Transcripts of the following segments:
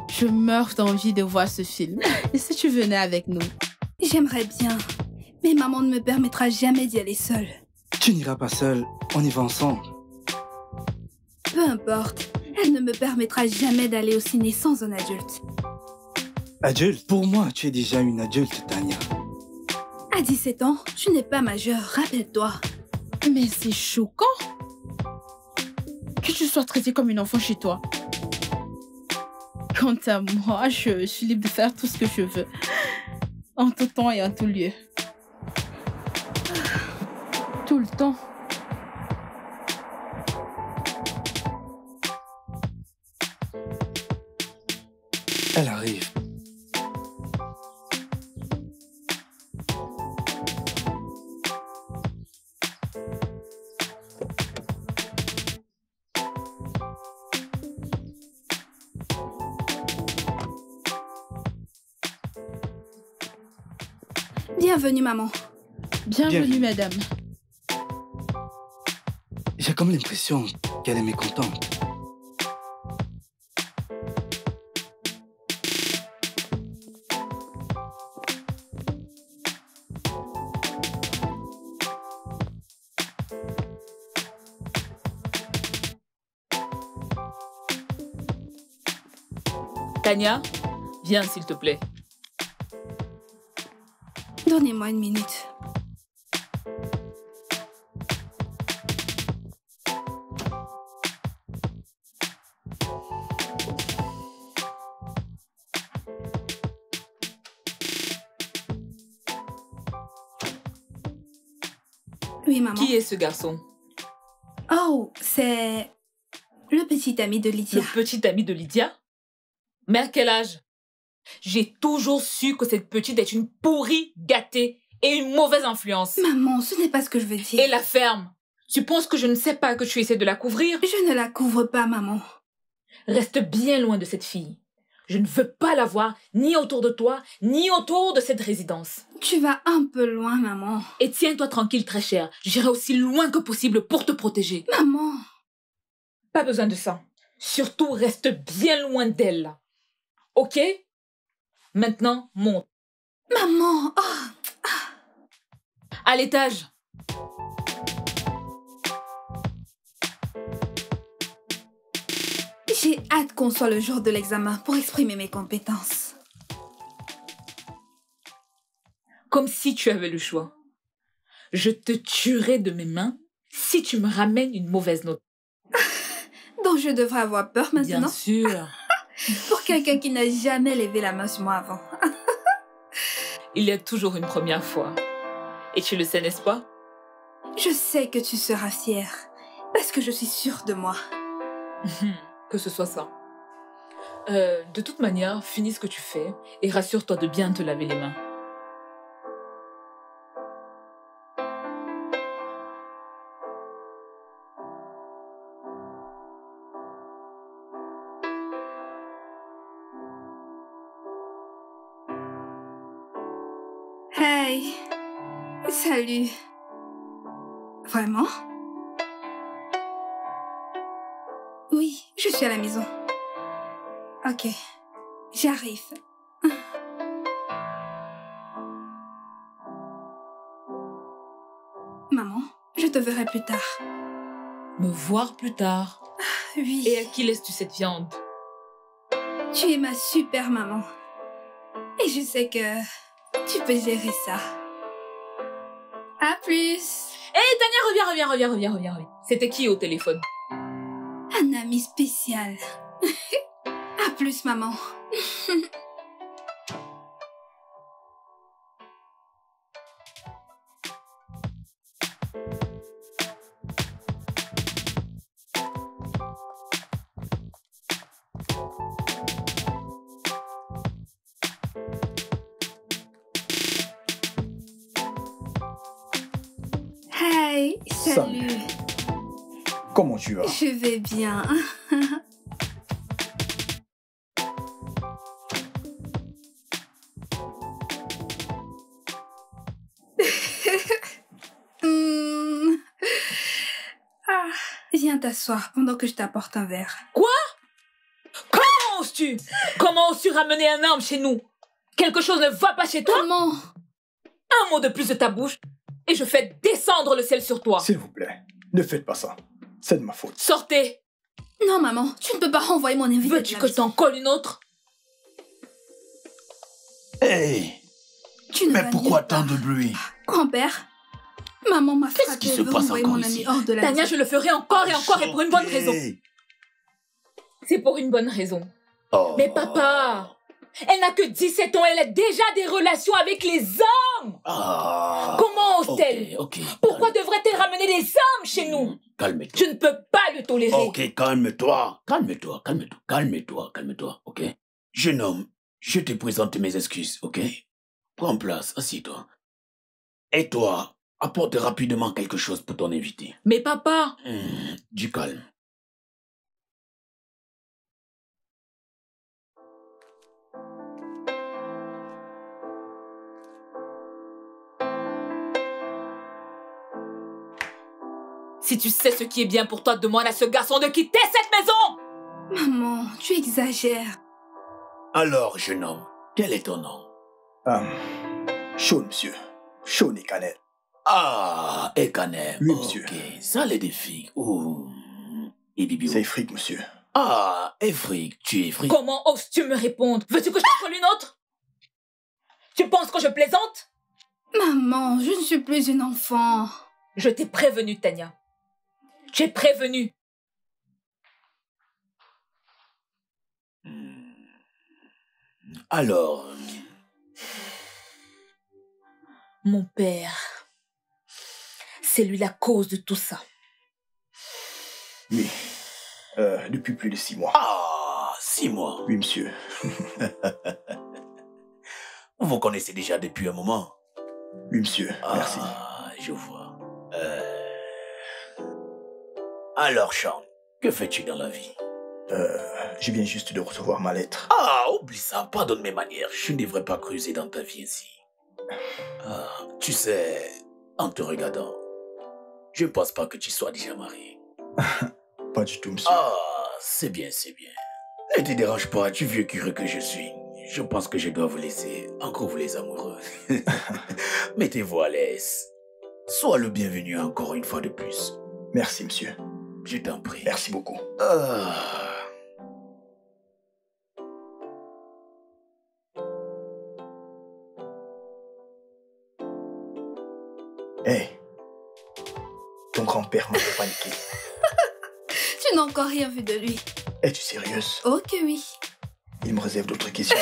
Je meurs d'envie de voir ce film. Et si tu venais avec nous? J'aimerais bien, mais maman ne me permettra jamais d'y aller seule. Tu n'iras pas seule, on y va ensemble. Peu importe, elle ne me permettra jamais d'aller au ciné sans un adulte. Adulte? Pour moi, tu es déjà une adulte, Tania. À 17 ans, tu n'es pas majeure, rappelle-toi. Mais c'est choquant que tu sois traitée comme une enfant chez toi. Quant à moi, je suis libre de faire tout ce que je veux. En tout temps et en tout lieu. Tout le temps. Elle arrive. Bienvenue, maman. Bienvenue, madame. J'ai comme l'impression qu'elle est mécontente. Tania, viens s'il te plaît. Donnez-moi une minute. Oui, maman. Qui est ce garçon? Oh, c'est le petit ami de Lydia. Le petit ami de Lydia? Mais à quel âge? J'ai toujours su que cette petite est une pourrie gâtée et une mauvaise influence. Maman, ce n'est pas ce que je veux dire. Et la ferme? Tu penses que je ne sais pas que tu essaies de la couvrir? Je ne la couvre pas, maman. Reste bien loin de cette fille. Je ne veux pas la voir ni autour de toi, ni autour de cette résidence. Tu vas un peu loin, maman. Et tiens-toi tranquille, très chère. J'irai aussi loin que possible pour te protéger. Maman. Pas besoin de ça. Surtout, reste bien loin d'elle. Ok? Maintenant, monte. Maman. À l'étage. J'ai hâte qu'on soit le jour de l'examen pour exprimer mes compétences. Comme si tu avais le choix. Je te tuerai de mes mains si tu me ramènes une mauvaise note. Donc je devrais avoir peur maintenant? Bien sûr. Pour quelqu'un qui n'a jamais levé la main sur moi avant. Il y a toujours une première fois. Et tu le sais, n'est-ce pas? Je sais que tu seras fière. Parce que je suis sûre de moi. Que ce soit ça. De toute manière, finis ce que tu fais et rassure-toi de bien te laver les mains. Hey. Salut. Vraiment? Oui, je suis à la maison. Ok, j'arrive. Maman, je te verrai plus tard. Me voir plus tard. Oui. Et à qui laisses-tu cette viande? Tu es ma super maman. Et je sais que tu peux gérer ça. À plus. Hé, Tania, reviens. C'était qui au téléphone? Un ami spécial. À plus, maman. Hey, salut. Comment tu vas? Je vais bien. Viens t'asseoir pendant que je t'apporte un verre. Quoi? Comment oses-tu? Comment oses-tu ramener un homme chez nous? Quelque chose ne va pas chez toi? Maman! Un mot de plus de ta bouche et je fais descendre le ciel sur toi. S'il vous plaît, ne faites pas ça. C'est de ma faute. Sortez. Non, maman, tu ne peux pas renvoyer mon invité. Veux-tu que je t'en colle une autre? Hey! Tu ne Mais vas pourquoi nulle tant part. de bruit? Grand-père, maman m'a Qu'est-ce frappé. qui se Elle veut passe renvoyer encore mon ami ici? hors de la Tania, maison. je le ferai encore et encore et pour une bonne raison. C'est pour une bonne raison. Oh. Mais papa, elle n'a que 17 ans, elle a déjà des relations avec les hommes. Ah. Comment ose-t-elle? Ok. Pourquoi devrait-elle ramener les hommes chez nous? Calme-toi. Je ne peux pas le tolérer. Ok, calme-toi. Calme-toi, calme-toi, calme-toi, calme-toi, ok? Jeune homme, je te présente mes excuses, ok? Prends place, assieds-toi. Et toi, apporte rapidement quelque chose pour ton invité. Mais papa, Du calme. si tu sais ce qui est bien pour toi, demande à ce garçon de quitter cette maison. Maman, tu exagères. Alors, jeune homme, quel est ton nom? Sean, monsieur. Sean et Cannelle. Ah, Ekanem. Oui, monsieur. Ok, ça les défis. Ouh. Et Bibi. C'est fric, monsieur. Ah, Efric, tu es fric. Comment oses-tu me répondre? Veux-tu que je t'en colle une autre? Tu penses que je plaisante? Maman, je ne suis plus une enfant. Je t'ai prévenu, Tania. J'ai prévenu. Alors, Mon père, c'est lui la cause de tout ça. Oui. Depuis plus de 6 mois. 6 mois. Oui, monsieur. Vous vous connaissez déjà depuis un moment. Oui, monsieur. Merci. Je vois. Alors, Sean, que fais-tu dans la vie? Je viens juste de recevoir ma lettre. Oublie ça, pardonne mes manières. Je ne devrais pas creuser dans ta vie ainsi. Tu sais, en te regardant, je ne pense pas que tu sois déjà marié. Pas du tout, monsieur. C'est bien, c'est bien. Ne te dérange pas, du vieux curieux que je suis. Je pense que je dois vous laisser. Encore vous les amoureux. Mettez-vous à l'aise. Sois le bienvenu encore une fois de plus. Merci, monsieur. Je t'en prie. Merci beaucoup. Hey, ton grand-père m'a fait paniquer. Tu n'as encore rien vu de lui. Es-tu sérieuse? Oh que oui. Il me réserve d'autres questions.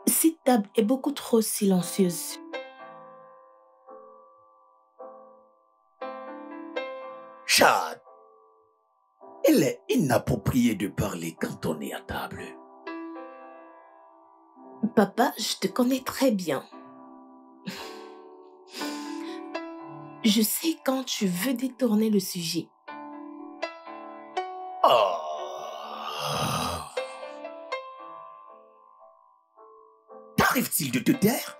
Cette table est beaucoup trop silencieuse. Chad, il est inapproprié de parler quand on est à table. Papa, je te connais très bien. Je sais quand tu veux détourner le sujet. T'arrive-t-il de te taire?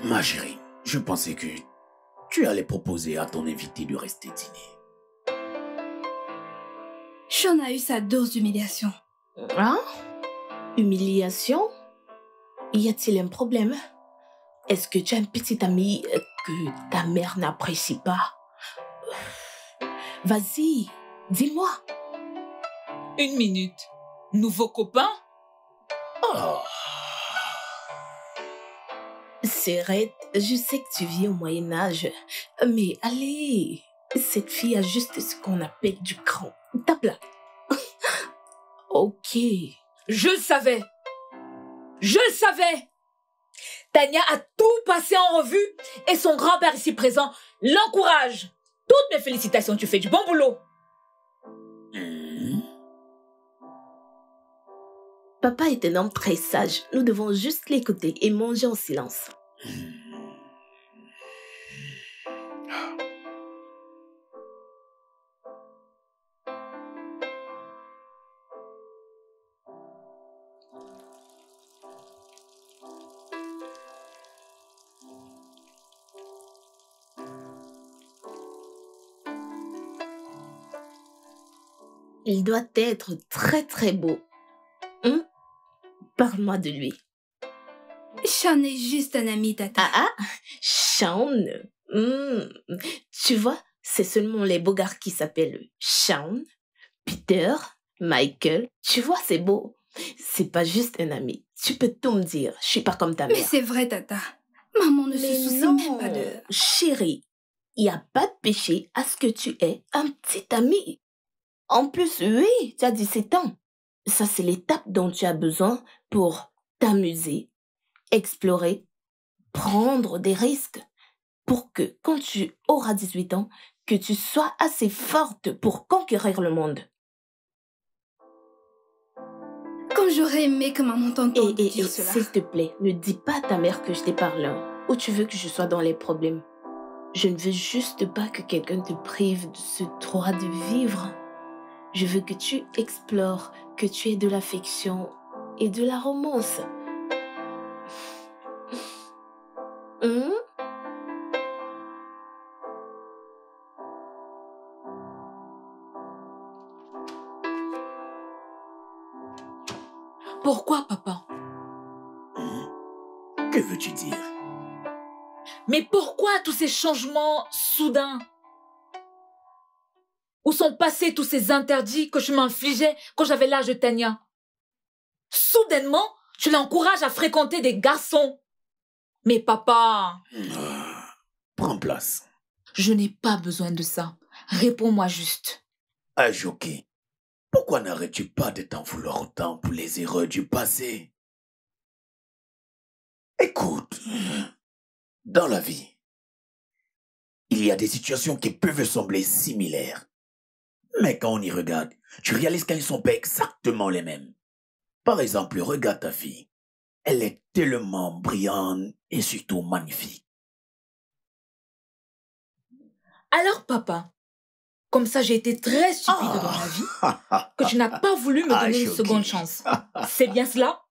Ma chérie, je pensais que tu allais proposer à ton invité de rester dîner. Sean a eu sa dose d'humiliation. Hein? Humiliation? Y a-t-il un problème? Est-ce que tu as un petit ami que ta mère n'apprécie pas? Vas-y, dis-moi. 1 minute. Nouveau copain? Serrette, je sais que tu vis au Moyen-Âge, mais allez, cette fille a juste ce qu'on appelle du cran. Tape là. Ok. Je le savais. Je le savais. Tania a tout passé en revue et son grand-père ici présent l'encourage. Toutes mes félicitations, tu fais du bon boulot. Papa est un homme très sage. Nous devons juste l'écouter et manger en silence. Il doit être très très beau. Parle-moi de lui. Sean est juste un ami, tata. Sean. Tu vois, c'est seulement les beaux gars qui s'appellent Sean, Peter, Michael. Tu vois, c'est beau. C'est pas juste un ami. Tu peux tout me dire. Je suis pas comme ta mère. Mais c'est vrai, tata. Maman ne se soucie même pas de... Chérie, il n'y a pas de péché à ce que tu aies un petit ami. En plus, oui, tu as 17 ans. Ça, c'est l'étape dont tu as besoin pour t'amuser, explorer, prendre des risques pour que, quand tu auras 18 ans, que tu sois assez forte pour conquérir le monde. Comme j'aurais aimé que maman t'entende dire cela. S'il te plaît, ne dis pas à ta mère que je t'ai parlé ou tu veux que je sois dans les problèmes. Je ne veux juste pas que quelqu'un te prive de ce droit de vivre. Je veux que tu explores, que tu aies de l'affection et de la romance. Pourquoi, papa? Que veux-tu dire? Mais pourquoi tous ces changements soudains? Où sont passés tous ces interdits que je m'infligeais quand j'avais l'âge de Tania? Soudainement, tu l'encourages à fréquenter des garçons. Mais papa... Prends place. Je n'ai pas besoin de ça. Réponds-moi juste. Ajoki, pourquoi n'arrêtes-tu pas de t'en vouloir autant pour les erreurs du passé? Écoute, dans la vie, il y a des situations qui peuvent sembler similaires. Mais quand on y regarde, tu réalises qu'elles ne sont pas exactement les mêmes. Par exemple, regarde ta fille. Elle est tellement brillante et surtout magnifique. Alors, papa, comme ça j'ai été très stupide dans la vie, que tu n'as pas voulu me donner une seconde chance. C'est bien cela?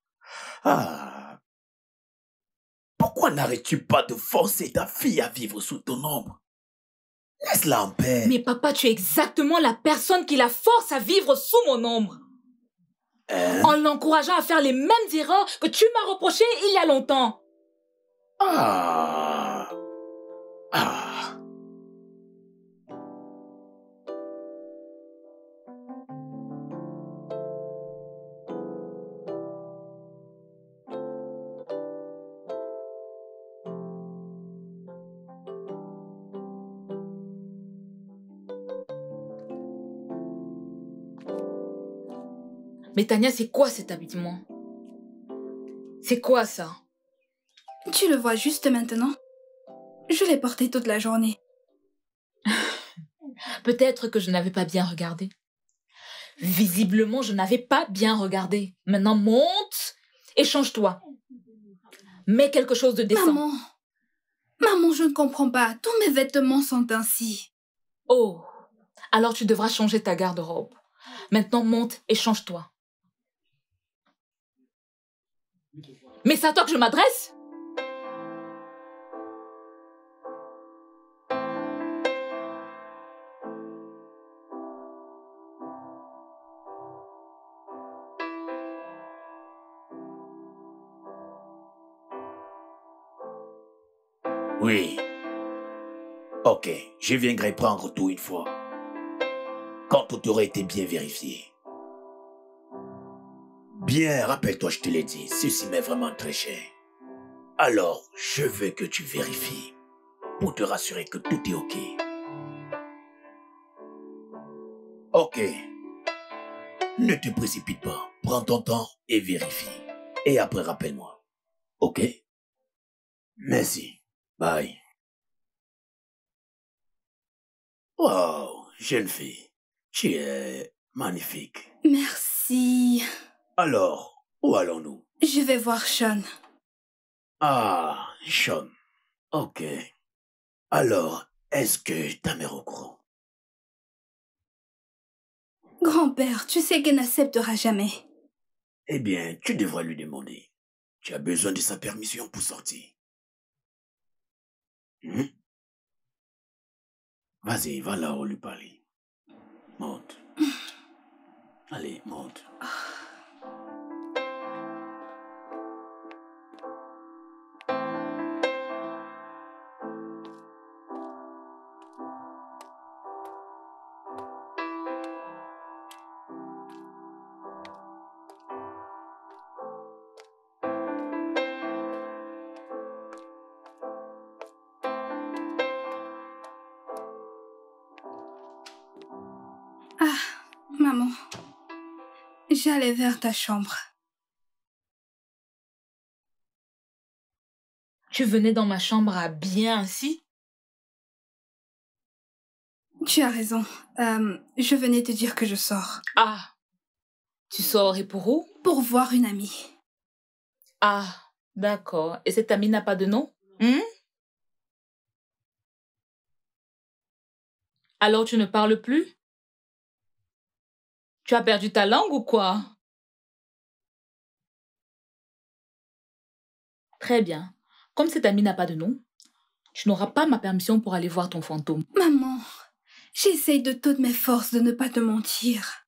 Pourquoi n'arrêtes-tu pas de forcer ta fille à vivre sous ton ombre? Laisse-la en paix. Mais papa, tu es exactement la personne qui la force à vivre sous mon ombre. En l'encourageant à faire les mêmes erreurs que tu m'as reprochées il y a longtemps. Mais Tania, c'est quoi cet habillement? C'est quoi ça? Tu le vois juste maintenant? Je l'ai porté toute la journée. Peut-être que je n'avais pas bien regardé. Visiblement, je n'avais pas bien regardé. Maintenant, monte et change-toi. Mets quelque chose de décent. Maman, je ne comprends pas. Tous mes vêtements sont ainsi. Oh, alors tu devras changer ta garde-robe. Maintenant, monte et change-toi. Mais c'est à toi que je m'adresse? Oui. Ok, je viendrai prendre tout une fois. Quand tout aura été bien vérifié. Bien, rappelle-toi, je te l'ai dit, ceci m'est vraiment très cher. Alors, je veux que tu vérifies pour te rassurer que tout est ok. Ok. Ne te précipite pas. Prends ton temps et vérifie. Et après, rappelle-moi. Ok? Merci. Bye. Wow, jeune fille. Tu es magnifique. Merci. Alors, Où allons-nous? Je vais voir Sean. Ah, Sean. Ok. Alors, est-ce que ta mère est au courant? Grand-père, tu sais qu'elle n'acceptera jamais. Eh bien, tu devrais lui demander. Tu as besoin de sa permission pour sortir. Hmm? Vas-y, va là-haut lui parler. Monte. Allez, monte. Ah, maman. J'allais vers ta chambre. Tu venais dans ma chambre à bien ainsi? Tu as raison. Je venais te dire que je sors. Ah, tu sors et pour où? Pour voir une amie. Ah, d'accord. Et cette amie n'a pas de nom? Alors tu ne parles plus? Tu as perdu ta langue ou quoi? Très bien. Comme cette amie n'a pas de nom, tu n'auras pas ma permission pour aller voir ton fantôme. Maman, j'essaye de toutes mes forces de ne pas te mentir.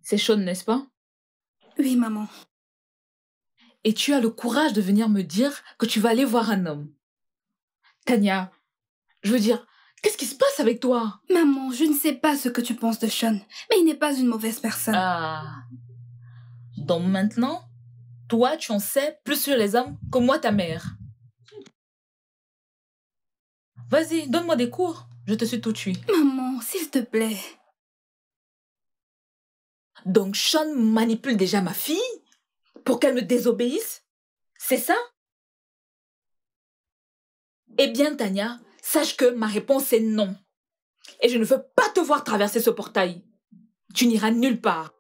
C'est Sean, n'est-ce pas? Oui, maman. Et tu as le courage de venir me dire que tu vas aller voir un homme. Tania, je veux dire, qu'est-ce qui se passe avec toi? Maman, je ne sais pas ce que tu penses de Sean, mais il n'est pas une mauvaise personne. Ah. Donc maintenant, toi, tu en sais plus sur les hommes que moi, ta mère. Vas-y, donne-moi des cours. Je te suis tout de suite. Maman, s'il te plaît. Donc Sean manipule déjà ma fille pour qu'elle me désobéisse? C'est ça? Eh bien, Tania, sache que ma réponse est non. Et je ne veux pas te voir traverser ce portail. Tu n'iras nulle part.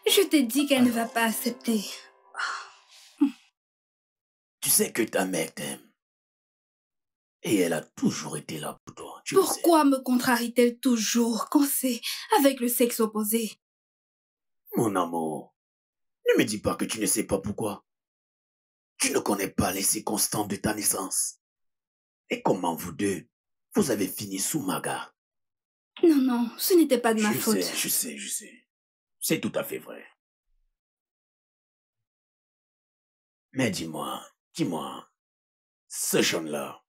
Je t'ai dit qu'elle ne va pas accepter. Tu sais que ta mère t'aime. Et elle a toujours été là pour toi. Tu le sais. Pourquoi me contrarie-t-elle toujours quand c'est avec le sexe opposé? Mon amour, ne me dis pas que tu ne sais pas pourquoi. Tu ne connais pas les circonstances de ta naissance. Et comment vous deux, vous avez fini sous ma garde. Non, non, ce n'était pas de ma faute. Je sais. C'est tout à fait vrai. Mais dis-moi, ce Sean-là,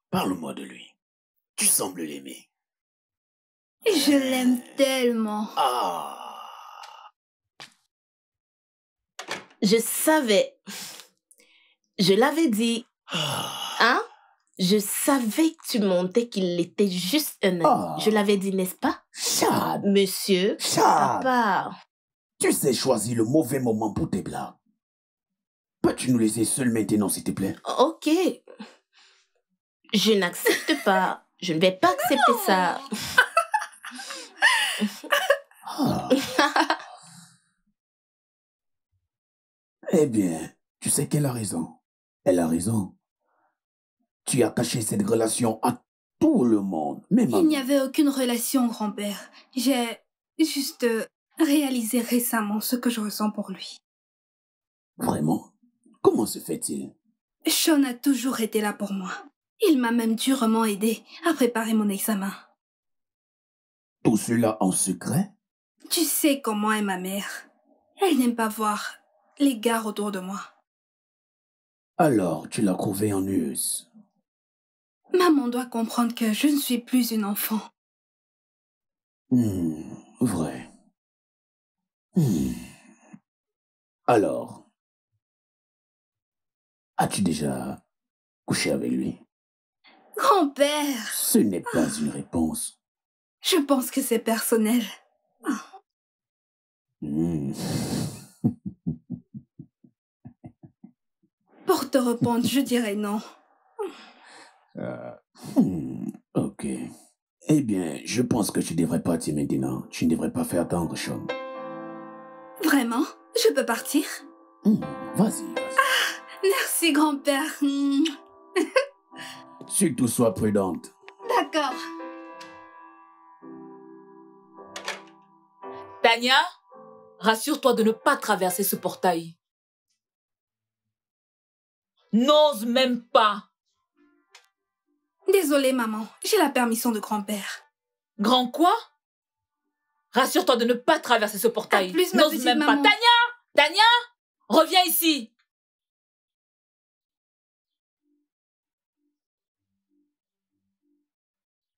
parle-moi de lui. Tu sembles l'aimer. Je l'aime tellement. Ah. Je savais. Je l'avais dit. Hein? Je savais que tu montais qu'il était juste un ami. Je l'avais dit, n'est-ce pas? Chad. Monsieur. Chad. Papa. Tu sais choisir le mauvais moment pour tes blagues. Peux-tu nous laisser seuls maintenant, s'il te plaît? Ok. Je n'accepte pas. Je ne vais pas accepter ça. Ah. Eh bien, tu sais qu'elle a raison. Elle a raison. Tu as caché cette relation à tout le monde, même à Il n'y moi. avait aucune relation, grand-père. J'ai juste réalisé récemment ce que je ressens pour lui. Vraiment? Comment se fait-il? Sean a toujours été là pour moi. Il m'a même durement aidé à préparer mon examen. Tout cela en secret? Tu sais comment est ma mère. Elle n'aime pas voir les gars autour de moi. Alors, tu l'as trouvé ennuyeuse. Maman doit comprendre que je ne suis plus une enfant. Vrai. Alors, as-tu déjà couché avec lui? Grand-père, Ce n'est pas une réponse. je pense que c'est personnel. Pour te répondre, je dirais non. Ok. Eh bien, je pense que tu devrais partir maintenant. Tu ne devrais pas faire attendre Sean. Vraiment? Je peux partir? Vas-y. Merci, grand-père. Surtout sois prudente. D'accord. Tania, rassure-toi de ne pas traverser ce portail. N'ose même pas. Désolée, maman. J'ai la permission de grand-père. Grand quoi? Rassure-toi de ne pas traverser ce portail. À plus, ma N'ose petite même maman. pas. Tania, reviens ici.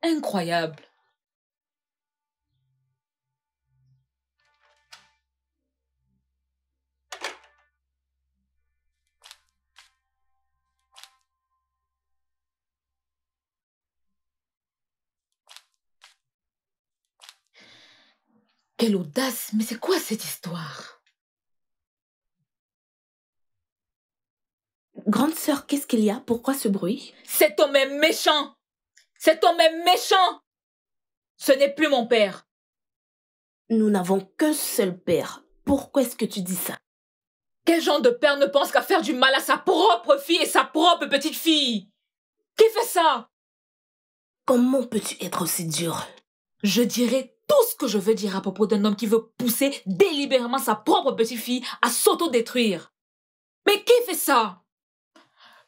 Incroyable. Quelle audace, mais c'est quoi cette histoire? Grande sœur, qu'est-ce qu'il y a? Pourquoi ce bruit? Cet homme est méchant. Cet homme est méchant. Ce n'est plus mon père. Nous n'avons qu'un seul père. Pourquoi est-ce que tu dis ça? Quel genre de père ne pense qu'à faire du mal à sa propre fille et sa propre petite fille? Qui fait ça? Comment peux-tu être aussi dur? Je dirai tout ce que je veux dire à propos d'un homme qui veut pousser délibérément sa propre petite fille à s'autodétruire. Mais qui fait ça?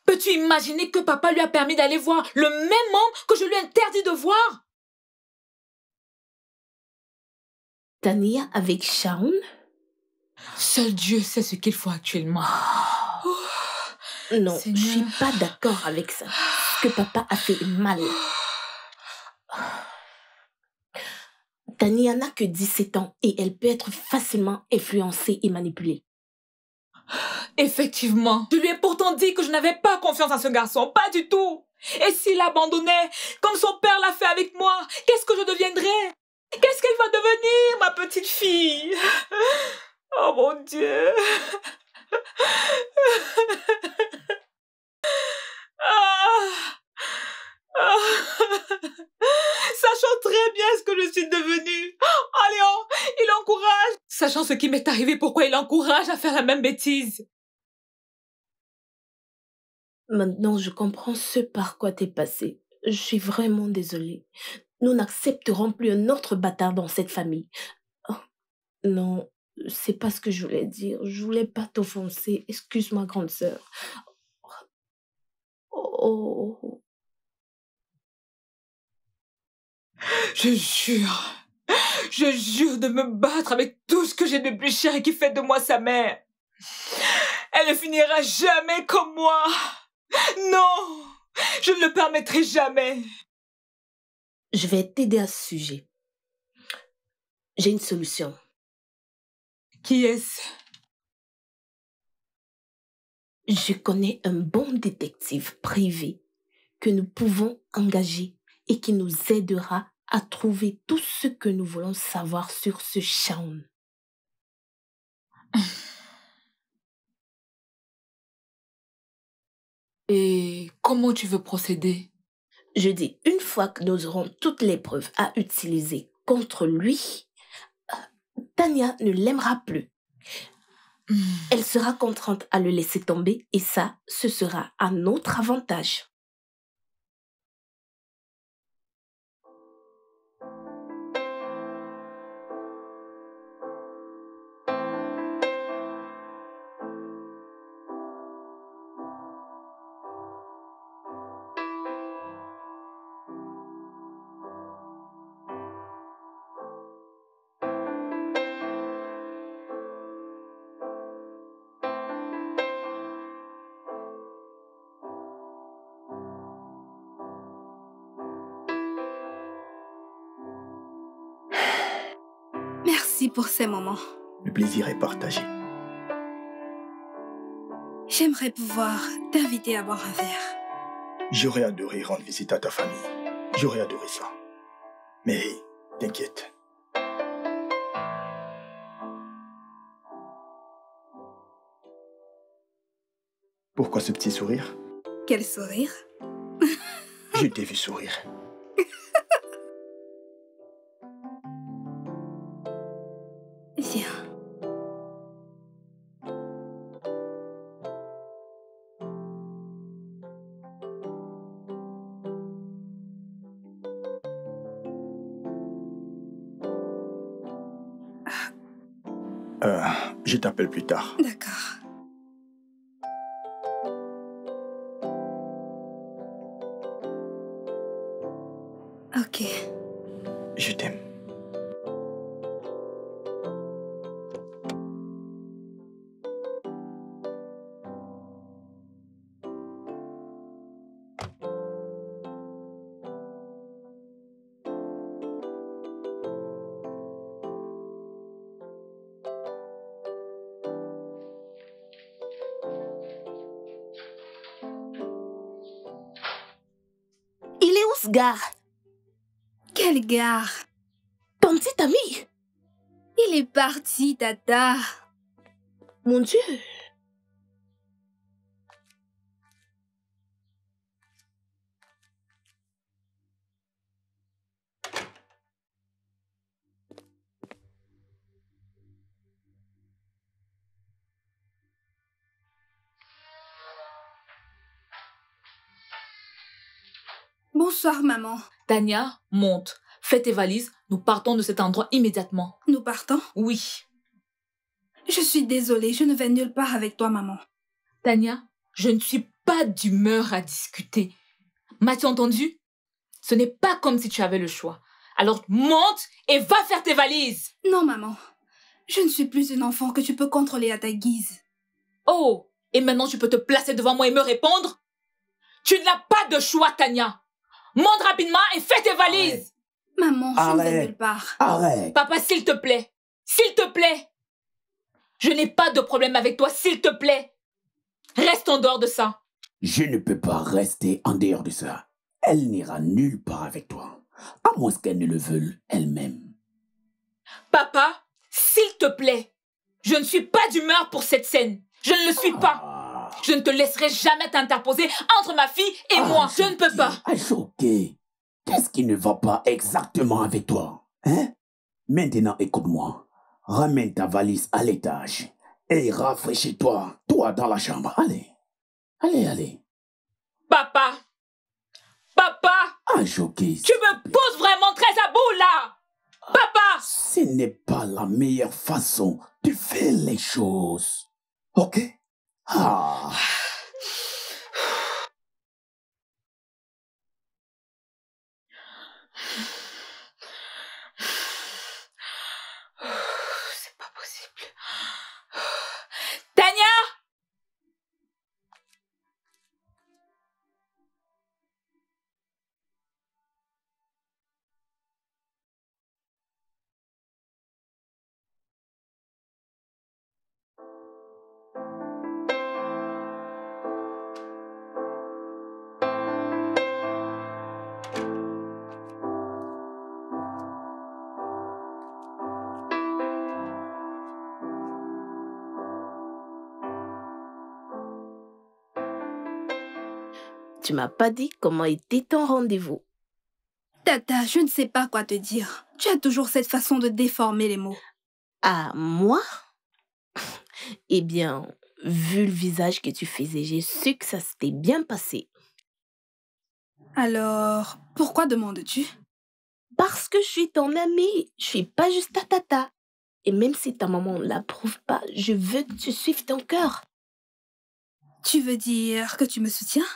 Peux-tu imaginer que papa lui a permis d'aller voir le même homme que je lui ai interdit de voir? Tania avec Shaun? Seul Dieu sait ce qu'il faut actuellement. Non, Seigneur. je suis pas d'accord avec ça. Ce que papa a fait est mal. Tania n'a que 17 ans et elle peut être facilement influencée et manipulée. Effectivement, je lui ai pourtant dit que je n'avais pas confiance en ce garçon, pas du tout. Et s'il l'abandonnait, comme son père l'a fait avec moi, qu'est-ce que je deviendrais? Qu'est-ce qu'elle va devenir, ma petite fille? Oh mon Dieu. Sachant très bien ce que je suis devenue. Oh Léon, il encourage. Sachant ce qui m'est arrivé, pourquoi il encourage à faire la même bêtise? Maintenant, je comprends ce par quoi t'es passé. Je suis vraiment désolée. Nous n'accepterons plus un autre bâtard dans cette famille. Oh, non, c'est pas ce que je voulais dire. Je voulais pas t'offenser. Excuse-moi, grande sœur. Oh. Je jure de me battre avec tout ce que j'ai de plus cher et qui fait de moi sa mère. Elle ne finira jamais comme moi. Non, je ne le permettrai jamais. Je vais t'aider à ce sujet. J'ai une solution. Qui est-ce? Je connais un bon détective privé que nous pouvons engager et qui nous aidera à trouver tout ce que nous voulons savoir sur ce Shaun. Et comment tu veux procéder? Je dis, une fois que nous aurons toutes les preuves à utiliser contre lui, Tania ne l'aimera plus. Elle sera contrainte à le laisser tomber et ça, ce sera à notre avantage. Merci pour ces moments. Le plaisir est partagé. J'aimerais pouvoir t'inviter à boire un verre. J'aurais adoré rendre visite à ta famille. J'aurais adoré ça. Mais t'inquiète. Pourquoi ce petit sourire? Quel sourire? Je t'ai vu sourire. Viens. Je t'appelle plus tard. D'accord. Ok. Je t'aime. Il est où ce gars? Quelle gare? Ton petit ami? Il est parti, Tata. Mon Dieu. Bonsoir, maman. Tania, monte. Fais tes valises. Nous partons de cet endroit immédiatement. Nous partons? Oui. Je suis désolée, je ne vais nulle part avec toi, maman. Tania, je ne suis pas d'humeur à discuter. M'as-tu entendu? Ce n'est pas comme si tu avais le choix. Alors monte et va faire tes valises. Non, maman. Je ne suis plus une enfant que tu peux contrôler à ta guise. Oh, et maintenant tu peux te placer devant moi et me répondre? Tu n'as pas de choix, Tania. Monte rapidement et fais tes valises. Maman, je ne vais nulle part. Arrête. Papa, s'il te plaît. S'il te plaît. Je n'ai pas de problème avec toi, s'il te plaît. Reste en dehors de ça. Je ne peux pas rester en dehors de ça. Elle n'ira nulle part avec toi. À moins qu'elle ne le veuille elle-même. Papa, s'il te plaît. Je ne suis pas d'humeur pour cette scène. Je ne le suis pas. Je ne te laisserai jamais t'interposer entre ma fille et moi. Je ne peux pas. Choqué. Qu'est-ce qui ne va pas exactement avec toi? Hein? Maintenant, écoute-moi. Ramène ta valise à l'étage et rafraîchis-toi, toi dans la chambre. Allez. Allez. Papa. Choqué. Tu me pousses vraiment très à bout, là. Papa. Ce n'est pas la meilleure façon de faire les choses. Ok? C'est pas possible. Tania! Tu m'as pas dit comment était ton rendez-vous. Tata, je ne sais pas quoi te dire. Tu as toujours cette façon de déformer les mots. Ah, moi? Eh bien, vu le visage que tu faisais, j'ai su que ça s'était bien passé. Alors, pourquoi demandes-tu? Parce que je suis ton amie. Je suis pas juste ta tata. Et même si ta maman ne l'approuve pas, je veux que tu suives ton cœur. Tu veux dire que tu me soutiens?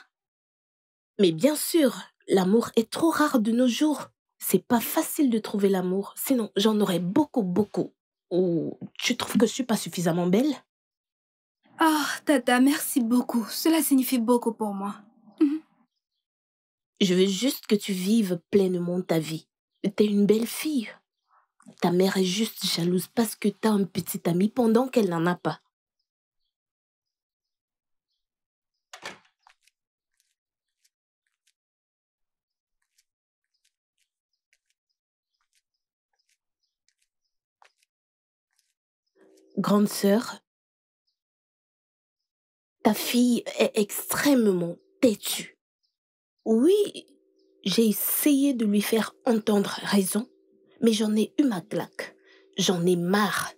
Mais bien sûr, l'amour est trop rare de nos jours. C'est pas facile de trouver l'amour. Sinon, j'en aurais beaucoup. Ou tu trouves que je suis pas suffisamment belle? Ah, Tata, merci beaucoup. Cela signifie beaucoup pour moi. Je veux juste que tu vives pleinement ta vie. T'es une belle fille. Ta mère est juste jalouse parce que t'as un petit ami pendant qu'elle n'en a pas. Grande sœur, ta fille est extrêmement têtue. Oui, j'ai essayé de lui faire entendre raison, mais j'en ai eu ma claque. J'en ai marre.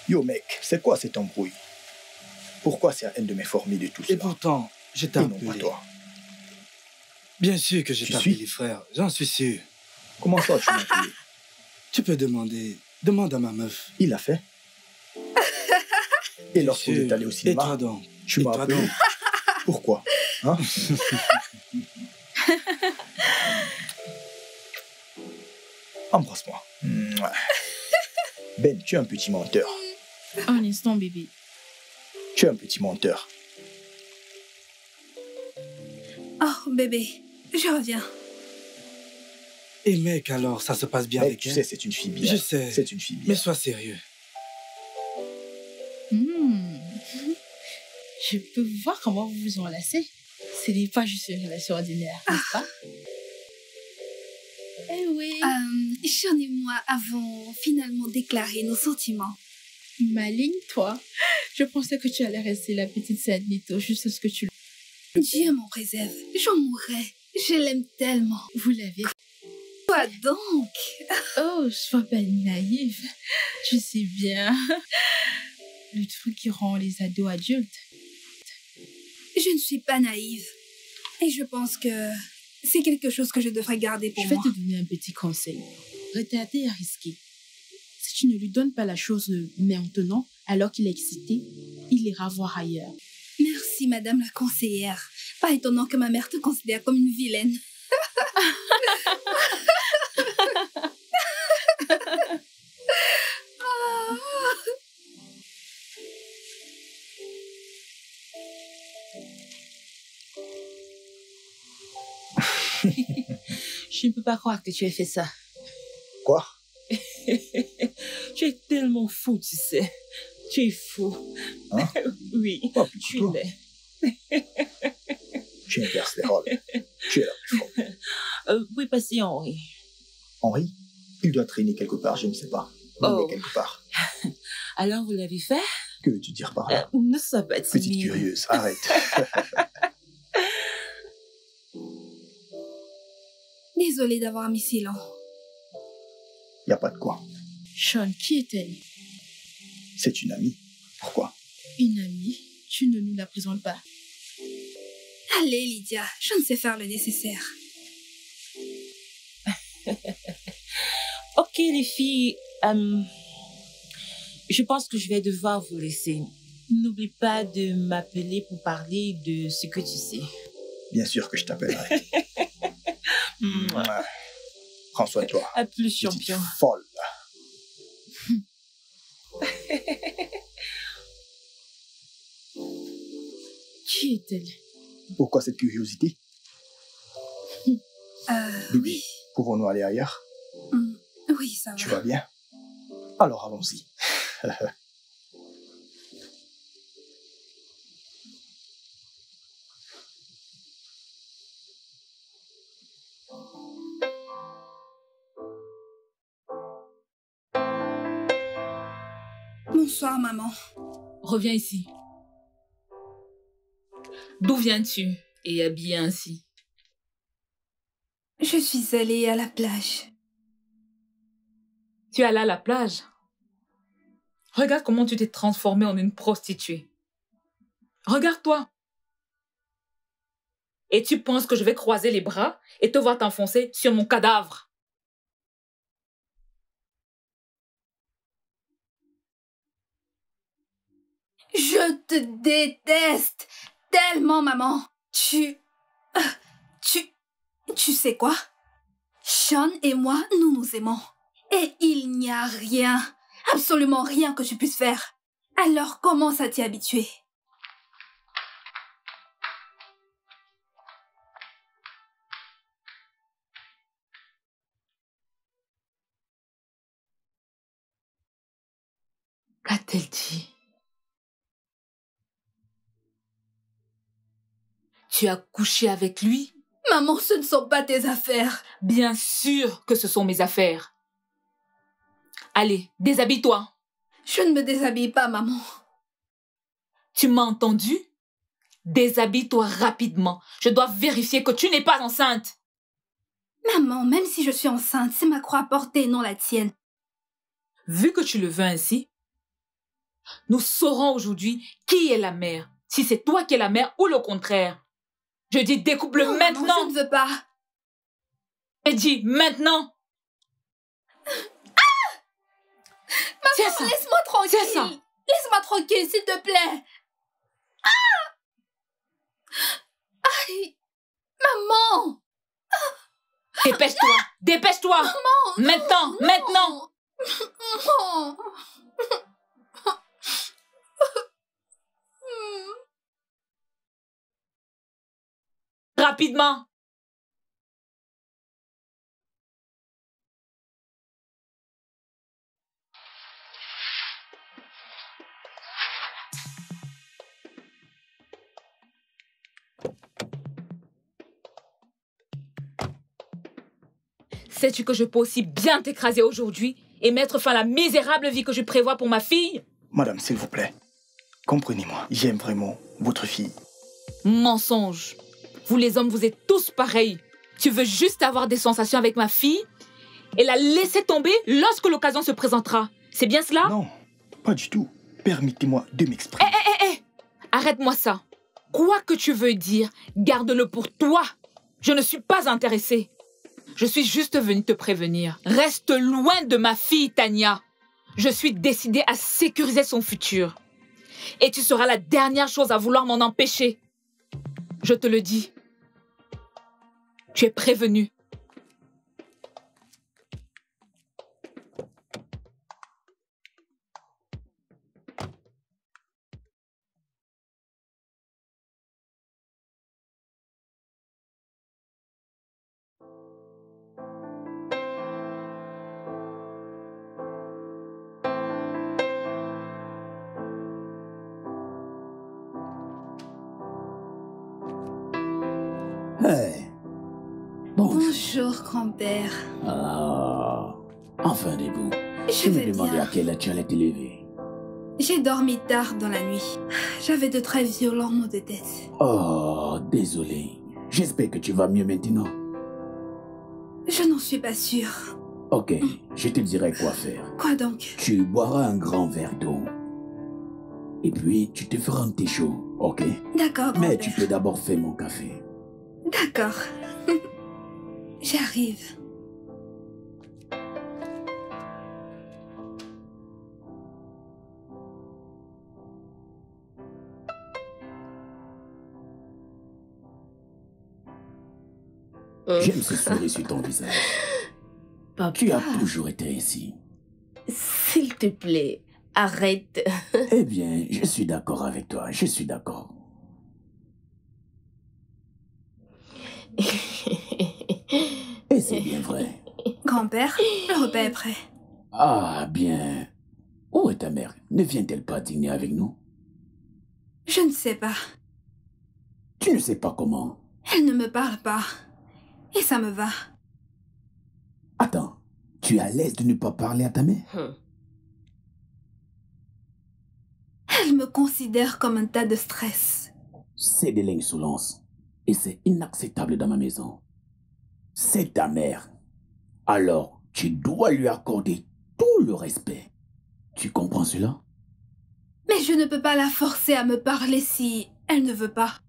Yo mec, c'est quoi cette embrouille? Pourquoi c'est à elle de m'informer de tout Et cela? pourtant, je t'ai Et non pas appelé. toi. Bien sûr que je Tu t'ai suis? appelé, frère. J'en suis sûr. Comment ça tu m'as appelé? Tu peux demander. Demande à ma meuf. Il l'a fait. Et lorsqu'on Sûr. est allé au Et cinéma, toi donc? tu Et m'as toi appelé. donc? Pourquoi? Hein? Embrasse-moi. Mouah. Ben, tu es un petit menteur. Un instant, bébé. Tu es un petit menteur. Oh, bébé, je reviens. Et mec, alors, ça se passe bien Mec, avec tu elle? sais, c'est une fille bien. Je sais. C'est une fille bien. Mais sois sérieux. Hmm. Je peux voir comment vous vous enlacez. Ce n'est pas juste une relation ordinaire, n'est-ce pas? Eh oui. Sean et moi avons finalement déclaré nos sentiments. Maligne, toi. Je pensais que tu allais rester la petite Sainte-Nito juste ce que tu... Dieu m'en préserve, j'en mourrais. Je l'aime tellement. Vous l'avez... Quoi donc? Oh, sois pas naïve. Je sais bien. Le truc qui rend les ados adultes. Je ne suis pas naïve. Et je pense que c'est quelque chose que je devrais garder pour Je vais moi. te donner un petit conseil. Retarder est risqué. Si tu ne lui donnes pas la chose maintenant, alors qu'il est excité, il ira voir ailleurs. Merci, madame la conseillère. Pas étonnant que ma mère te considère comme une vilaine. Je ne peux pas croire que tu aies fait ça. Quoi? Tu es tellement fou, tu sais. Tu es fou. Hein? Oui, Oh, tu plutôt. l'es. Tu inverses les rôles. Tu es la plus forte. Oui, passez Henri. Henri, il doit traîner quelque part, je ne sais pas. Il Oh. est quelque part. Alors, vous l'avez fait? Que veux-tu dire par là? Ne sois pas Petite timide. curieuse, arrête. Désolée d'avoir mis si long. Y a pas de quoi. Sean, qui est-elle? C'est une amie. Pourquoi? Une amie? Tu ne nous la présentes pas. Allez, Lydia, je ne sais faire le nécessaire. Ok, les filles. Je pense que je vais devoir vous laisser. N'oublie pas de m'appeler pour parler de ce que tu sais. Bien sûr que je t'appellerai. Mouah. Prends soin de toi. À plus, Petite champion. folle. Qui est-elle? Pourquoi cette curiosité? Bibi, Oui. pouvons-nous aller ailleurs? Oui, ça va. Tu vas bien? Alors allons-y. Bonsoir, maman. Reviens ici. D'où viens-tu et habillé ainsi? Je suis allée à la plage. Tu es allé à la plage? Regarde comment tu t'es transformée en une prostituée. Regarde-toi. Et tu penses que je vais croiser les bras et te voir t'enfoncer sur mon cadavre? Je te déteste tellement, maman. Tu sais quoi? Sean et moi, nous nous aimons. Et il n'y a rien, absolument rien que tu puisses faire. Alors comment ça t'y habitué? Qu'a-t-elle dit? Tu as couché avec lui? Maman, ce ne sont pas tes affaires. Bien sûr que ce sont mes affaires. Allez, déshabille-toi. Je ne me déshabille pas, maman. Tu m'as entendu? Déshabille-toi rapidement. Je dois vérifier que tu n'es pas enceinte. Maman, même si je suis enceinte, c'est ma croix à porter, non la tienne. Vu que tu le veux ainsi, nous saurons aujourd'hui qui est la mère. Si c'est toi qui es la mère ou le contraire. Je dis découpe-le maintenant. Maman, je ne veux pas. Je dis maintenant. Maman, laisse-moi tranquille. Tiens ça. Laisse-moi tranquille, s'il te plaît. Aïe. Maman. Dépêche-toi. Dépêche-toi. Maman. Maintenant. Non. Maintenant. Non. Rapidement. Sais-tu que je peux aussi bien t'écraser aujourd'hui et mettre fin à la misérable vie que je prévois pour ma fille? Madame, s'il vous plaît, comprenez-moi. J'aime vraiment votre fille. Mensonge. Vous les hommes, vous êtes tous pareils. Tu veux juste avoir des sensations avec ma fille et la laisser tomber lorsque l'occasion se présentera. C'est bien cela? Non, pas du tout. Permettez-moi de m'exprimer. Arrête-moi ça. Quoi que tu veux dire, garde-le pour toi. Je ne suis pas intéressée. Je suis juste venue te prévenir. Reste loin de ma fille, Tania. Je suis décidée à sécuriser son futur. Et tu seras la dernière chose à vouloir m'en empêcher. Je te le dis. Tu es prévenue. Hey. Bonjour, grand-père. Ah, enfin debout. Je vais me demandais bien. à quelle heure tu allais te lever. J'ai dormi tard dans la nuit. J'avais de très violents maux de tête. Oh, désolé. J'espère que tu vas mieux maintenant. Je n'en suis pas sûre. Ok, je te dirai quoi faire. Quoi donc? Tu boiras un grand verre d'eau. Et puis, tu te feras un thé chaud, ok? D'accord, Mais grand-père. tu peux d'abord faire mon café. D'accord. J'arrive. J'aime ce sourire sur ton visage. Papa, Tu as toujours été ainsi. s'il te plaît, arrête. Eh bien, je suis d'accord avec toi, je suis d'accord. Et c'est bien vrai. Grand-père, le repas est prêt. Ah, bien. Où est ta mère? Ne vient-elle pas dîner avec nous? Je ne sais pas. Tu ne sais pas comment. Elle ne me parle pas. Et ça me va. Attends, tu es à l'aise de ne pas parler à ta mère? Elle me considère comme un tas de stress. C'est de l'insolence. Et c'est inacceptable dans ma maison. C'est ta mère. Alors, tu dois lui accorder tout le respect. Tu comprends cela? Mais je ne peux pas la forcer à me parler si elle ne veut pas.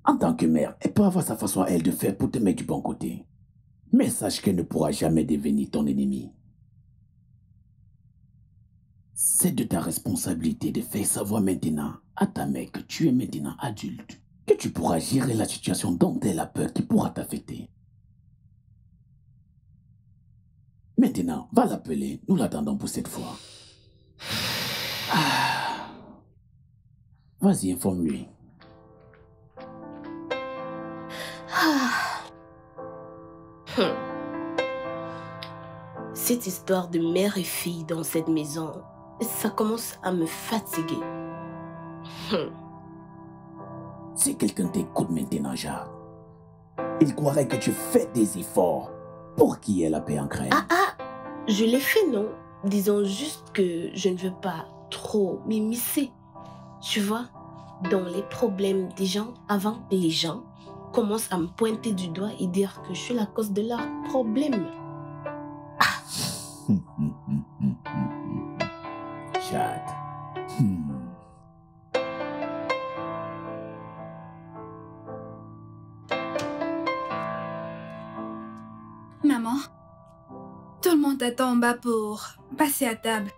En tant que mère, elle peut avoir sa façon à elle de faire pour te mettre du bon côté. Mais sache qu'elle ne pourra jamais devenir ton ennemi. C'est de ta responsabilité de faire savoir maintenant à ta mère que tu es maintenant adulte, que tu pourras gérer la situation dont elle a peur qui pourra t'affecter. Maintenant, va l'appeler, nous l'attendons pour cette fois. Ah. Vas-y, informe-lui. Cette histoire de mère et fille dans cette maison, ça commence à me fatiguer. Si quelqu'un t'écoute maintenant, Jacques, il croirait que tu fais des efforts pour qu'il y ait la paix en Crène. Je l'ai fait, non? Disons juste que je ne veux pas trop m'immiscer. Tu vois, dans les problèmes des gens avant que les gens commencent à me pointer du doigt et dire que je suis la cause de leurs problèmes. Jade. Maman, tout le monde attend en bas pour passer à table.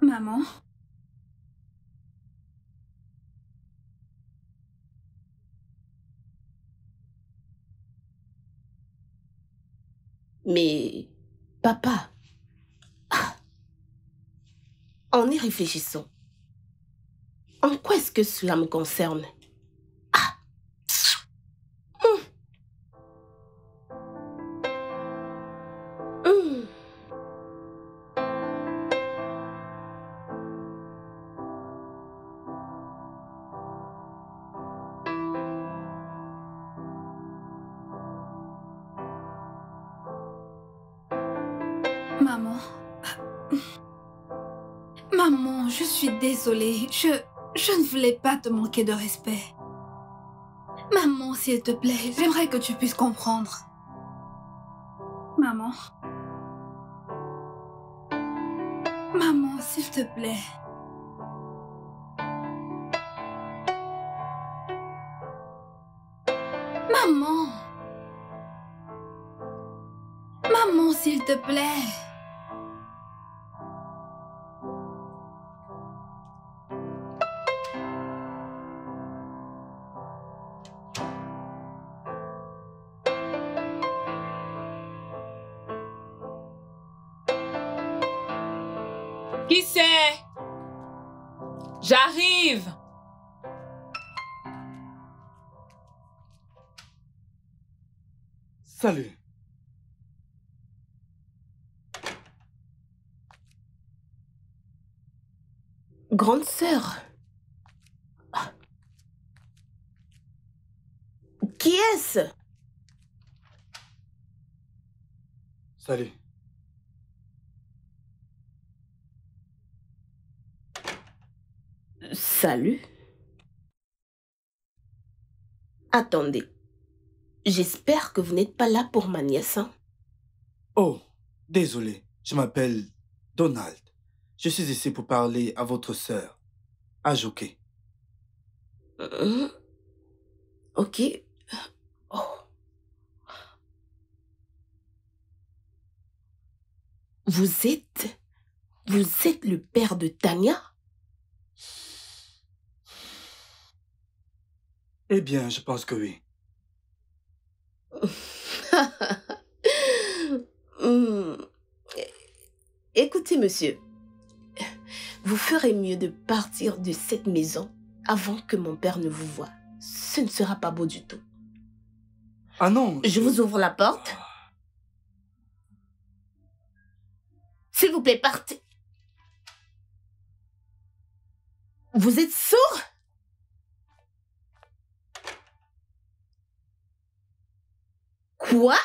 Maman? Mais, papa, en y réfléchissant, en quoi est-ce que cela me concerne? Maman. Maman, je suis désolée. Je ne voulais pas te manquer de respect. Maman, s'il te plaît, j'aimerais que tu puisses comprendre. Maman. Maman, s'il te plaît. Maman. Maman, s'il te plaît. Qui c'est? J'arrive. Salut. Grande sœur. Qui est-ce? Salut. Salut. Attendez. J'espère que vous n'êtes pas là pour ma nièce, hein? Oh, désolé. Je m'appelle Donald. Je suis ici pour parler à votre sœur, Ajoké. Ok. Oh. Vous êtes le père de Tania? Eh bien, je pense que oui. Écoutez, monsieur, vous ferez mieux de partir de cette maison avant que mon père ne vous voie. Ce ne sera pas beau du tout. Ah non. Je vous ouvre la porte. S'il vous plaît, partez. Vous êtes sourd? Quoi?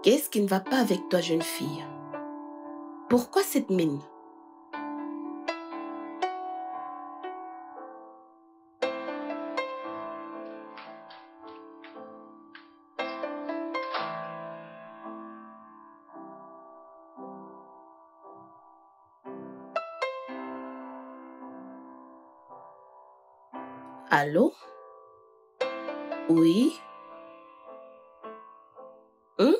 Qu'est-ce qui ne va pas avec toi, jeune fille? Pourquoi cette mine? Allô? Oui? Hein?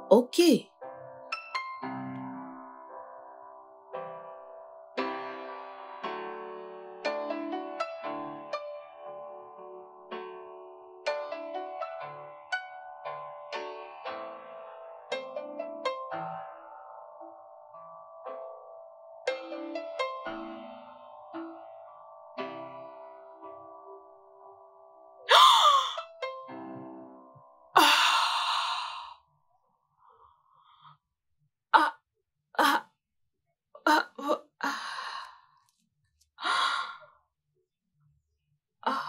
Ok. Ah, ah, ah, oh, ah, ah.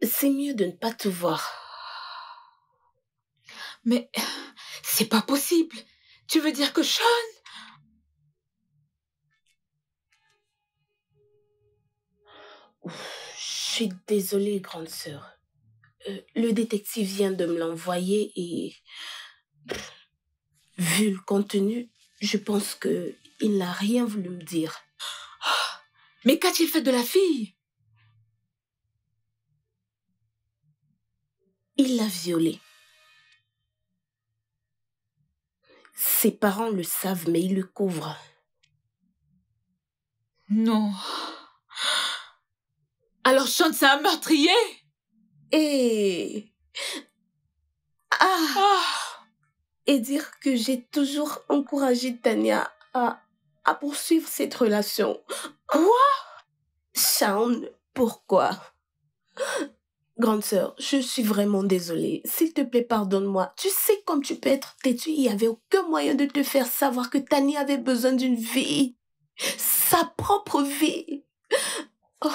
C'est mieux de ne pas te voir. Mais c'est pas possible. Tu veux dire que Sean... Je suis désolée, grande sœur. Le détective vient de me l'envoyer et... Vu le contenu, je pense que il n'a rien voulu me dire. Mais qu'a-t-il fait de la fille? Il l'a violée. Ses parents le savent, mais ils le couvrent. Non. Alors Sean, c'est un meurtrier? Et... Et dire que j'ai toujours encouragé Tania à poursuivre cette relation. Quoi? Sean, pourquoi? Grande sœur, je suis vraiment désolée. S'il te plaît, pardonne-moi. Tu sais comme tu peux être têtue. Il n'y avait aucun moyen de te faire savoir que Tania avait besoin d'une vie. Sa propre vie. Oh.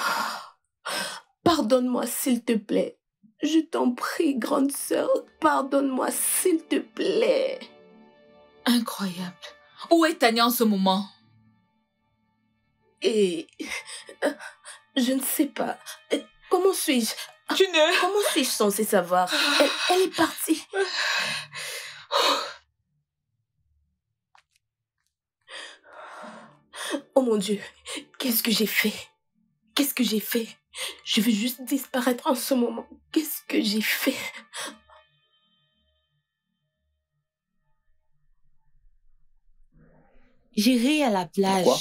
Pardonne-moi, s'il te plaît. Je t'en prie, grande sœur. Pardonne-moi, s'il te plaît. Incroyable. Où est Tania en ce moment? Et... je ne sais pas. Comment suis-je... Tu ne... Comment suis-je censée savoir? Elle est partie. Oh mon Dieu, qu'est-ce que j'ai fait? Qu'est-ce que j'ai fait? Je veux juste disparaître en ce moment. Qu'est-ce que j'ai fait? J'irai à la plage. Pourquoi?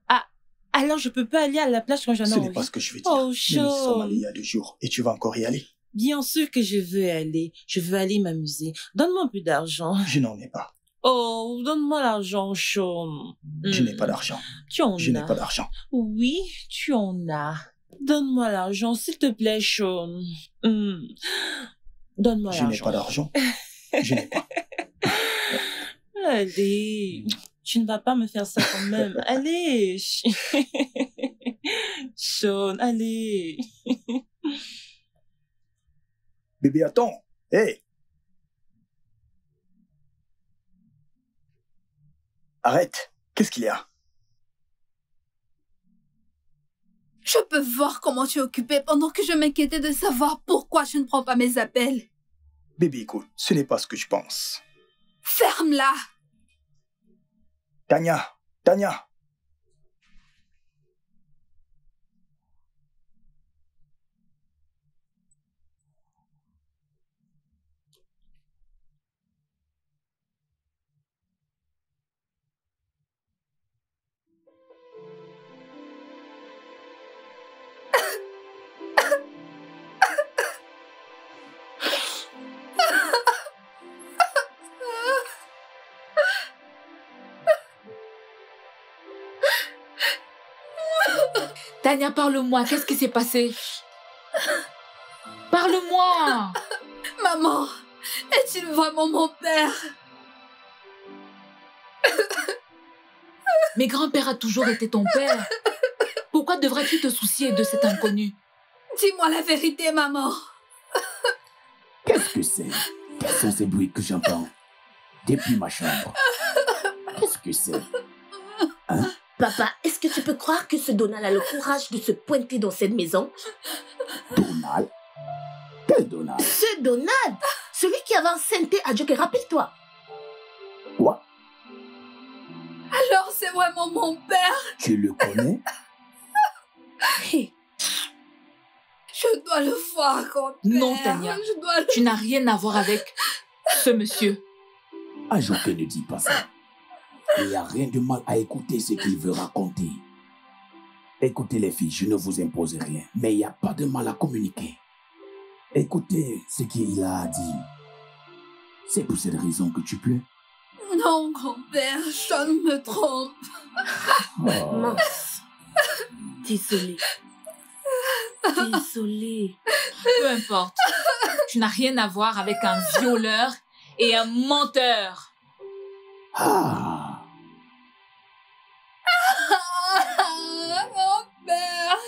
Ah, alors je peux pas aller à la plage quand j'en ai Ce envie. n'est pas ce que je veux dire. Oh, Nous nous sommes Sean. allés il y a 2 jours et tu vas encore y aller. Bien sûr que je veux aller. Je veux aller m'amuser. Donne-moi un peu d'argent. Je n'en ai pas. Oh, donne-moi l'argent, Sean. Je n'ai pas d'argent. Tu en Je n'ai as. pas d'argent. Oui, tu en as. Donne-moi l'argent, s'il te plaît, Sean. Donne-moi Je n'ai l'argent. pas d'argent. Je n'ai pas. Allez, tu ne vas pas me faire ça quand même. Allez. Sean, allez. Bébé, attends. Hé! Arrête. Qu'est-ce qu'il y a? Je peux voir comment tu es occupé pendant que je m'inquiétais de savoir pourquoi je ne prends pas mes appels. Bébé, écoute, ce n'est pas ce que je pense. Ferme-la! Tania, Tania. Tania, parle-moi. Qu'est-ce qui s'est passé? Parle-moi. Maman, est-il vraiment mon père? Mais grand-père a toujours été ton père. pourquoi devrais-tu te soucier de cet inconnu? Dis-moi la vérité, maman. Qu'est-ce que c'est? Quels sont ces bruits que j'entends depuis ma chambre? Qu'est-ce que c'est? Hein? Papa, est-ce que tu peux croire que ce Donald a le courage de se pointer dans cette maison? Donald? Quel Donald? Ce Donald! Celui qui avait enceinté à Joker, rappelle-toi. Quoi? Alors c'est vraiment mon père. Tu le connais? Hey. Je dois le voir, grand-père. Non, Tania. Je dois le... Tu n'as rien à voir avec ce monsieur. Ah, Joker ne dit pas ça. Il n'y a rien de mal à écouter ce qu'il veut raconter. Écoutez les filles, je ne vous impose rien, mais il n'y a pas de mal à communiquer. Écoutez ce qu'il a à dire. C'est pour cette raison que tu plais. Non, grand-père, Sean me trompe. Oh. Mince. Désolée. Désolée. Peu importe. Tu n'as rien à voir avec un violeur et un menteur. Ah. Grand-père.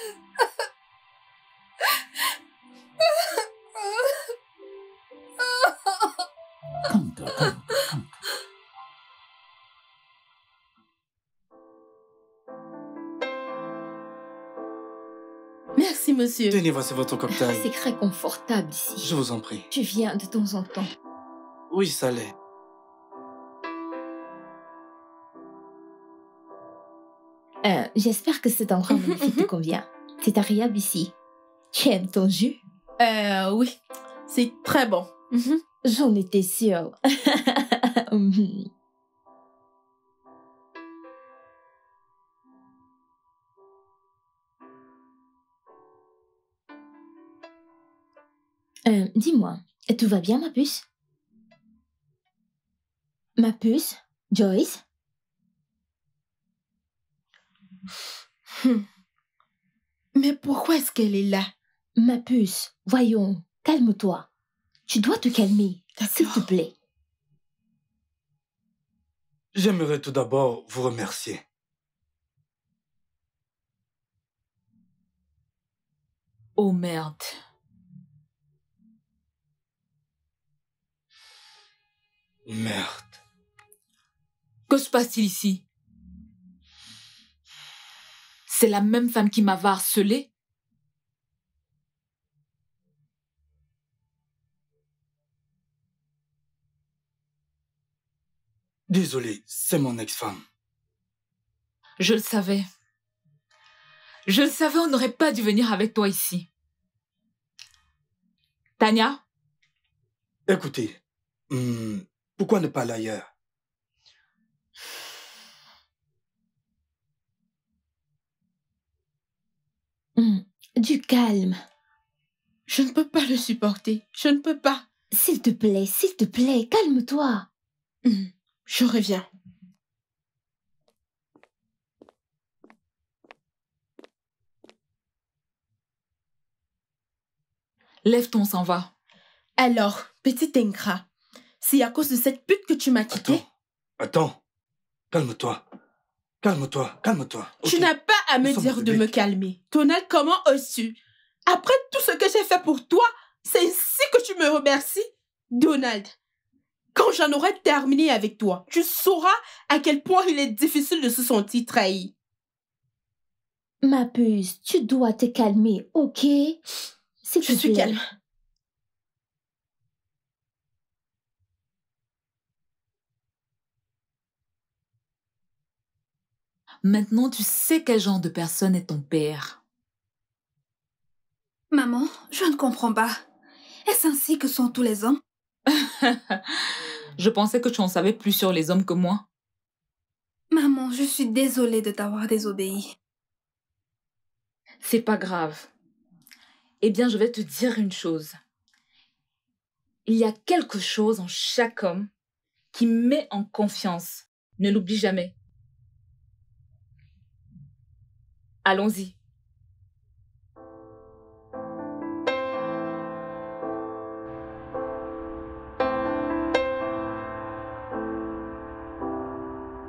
Calme-toi, calme-toi, calme-toi. Merci, monsieur. Tenez, voici votre cocktail. C'est très confortable ici. Je vous en prie. Tu viens de temps en temps. Oui, ça l'est. J'espère que cet endroit magnifique te convient. C'est agréable ici. Tu aimes ton jus? Oui. C'est très bon. J'en étais sûre. Dis-moi, tout va bien, ma puce? Ma puce? Joyce? Mais pourquoi est-ce qu'elle est là? Ma puce, voyons, calme-toi. Tu dois te calmer, s'il te plaît. J'aimerais tout d'abord vous remercier. Oh merde. Merde. Que se passe-t-il ici? C'est la même femme qui m'avait harcelée? Désolé, c'est mon ex-femme. Je le savais. Je le savais, on n'aurait pas dû venir avec toi ici. Tania? Écoutez, pourquoi ne pas aller ailleurs? Du calme. Je ne peux pas le supporter. Je ne peux pas. S'il te plaît, calme-toi. Je reviens. Lève-toi, on s'en va. Alors, petit ingrat, c'est à cause de cette pute que tu m'as quitté? Attends. Calme-toi. Calme-toi, calme-toi. Tu Ok. n'as pas à me Nous sommes dire en de me public. calmer. Donald, comment oses-tu? Après tout ce que j'ai fait pour toi, c'est ainsi que tu me remercies? Donald, quand j'en aurai terminé avec toi, tu sauras à quel point il est difficile de se sentir trahi. Ma puce, tu dois te calmer, ok? S'il Je te suis plaît. calme. Maintenant, tu sais quel genre de personne est ton père. Maman, je ne comprends pas. Est-ce ainsi que sont tous les hommes? Je pensais que tu en savais plus sur les hommes que moi. Maman, je suis désolée de t'avoir désobéi. C'est pas grave. Eh bien, je vais te dire une chose. Il y a quelque chose en chaque homme qui met en confiance. Ne l'oublie jamais. Allons-y.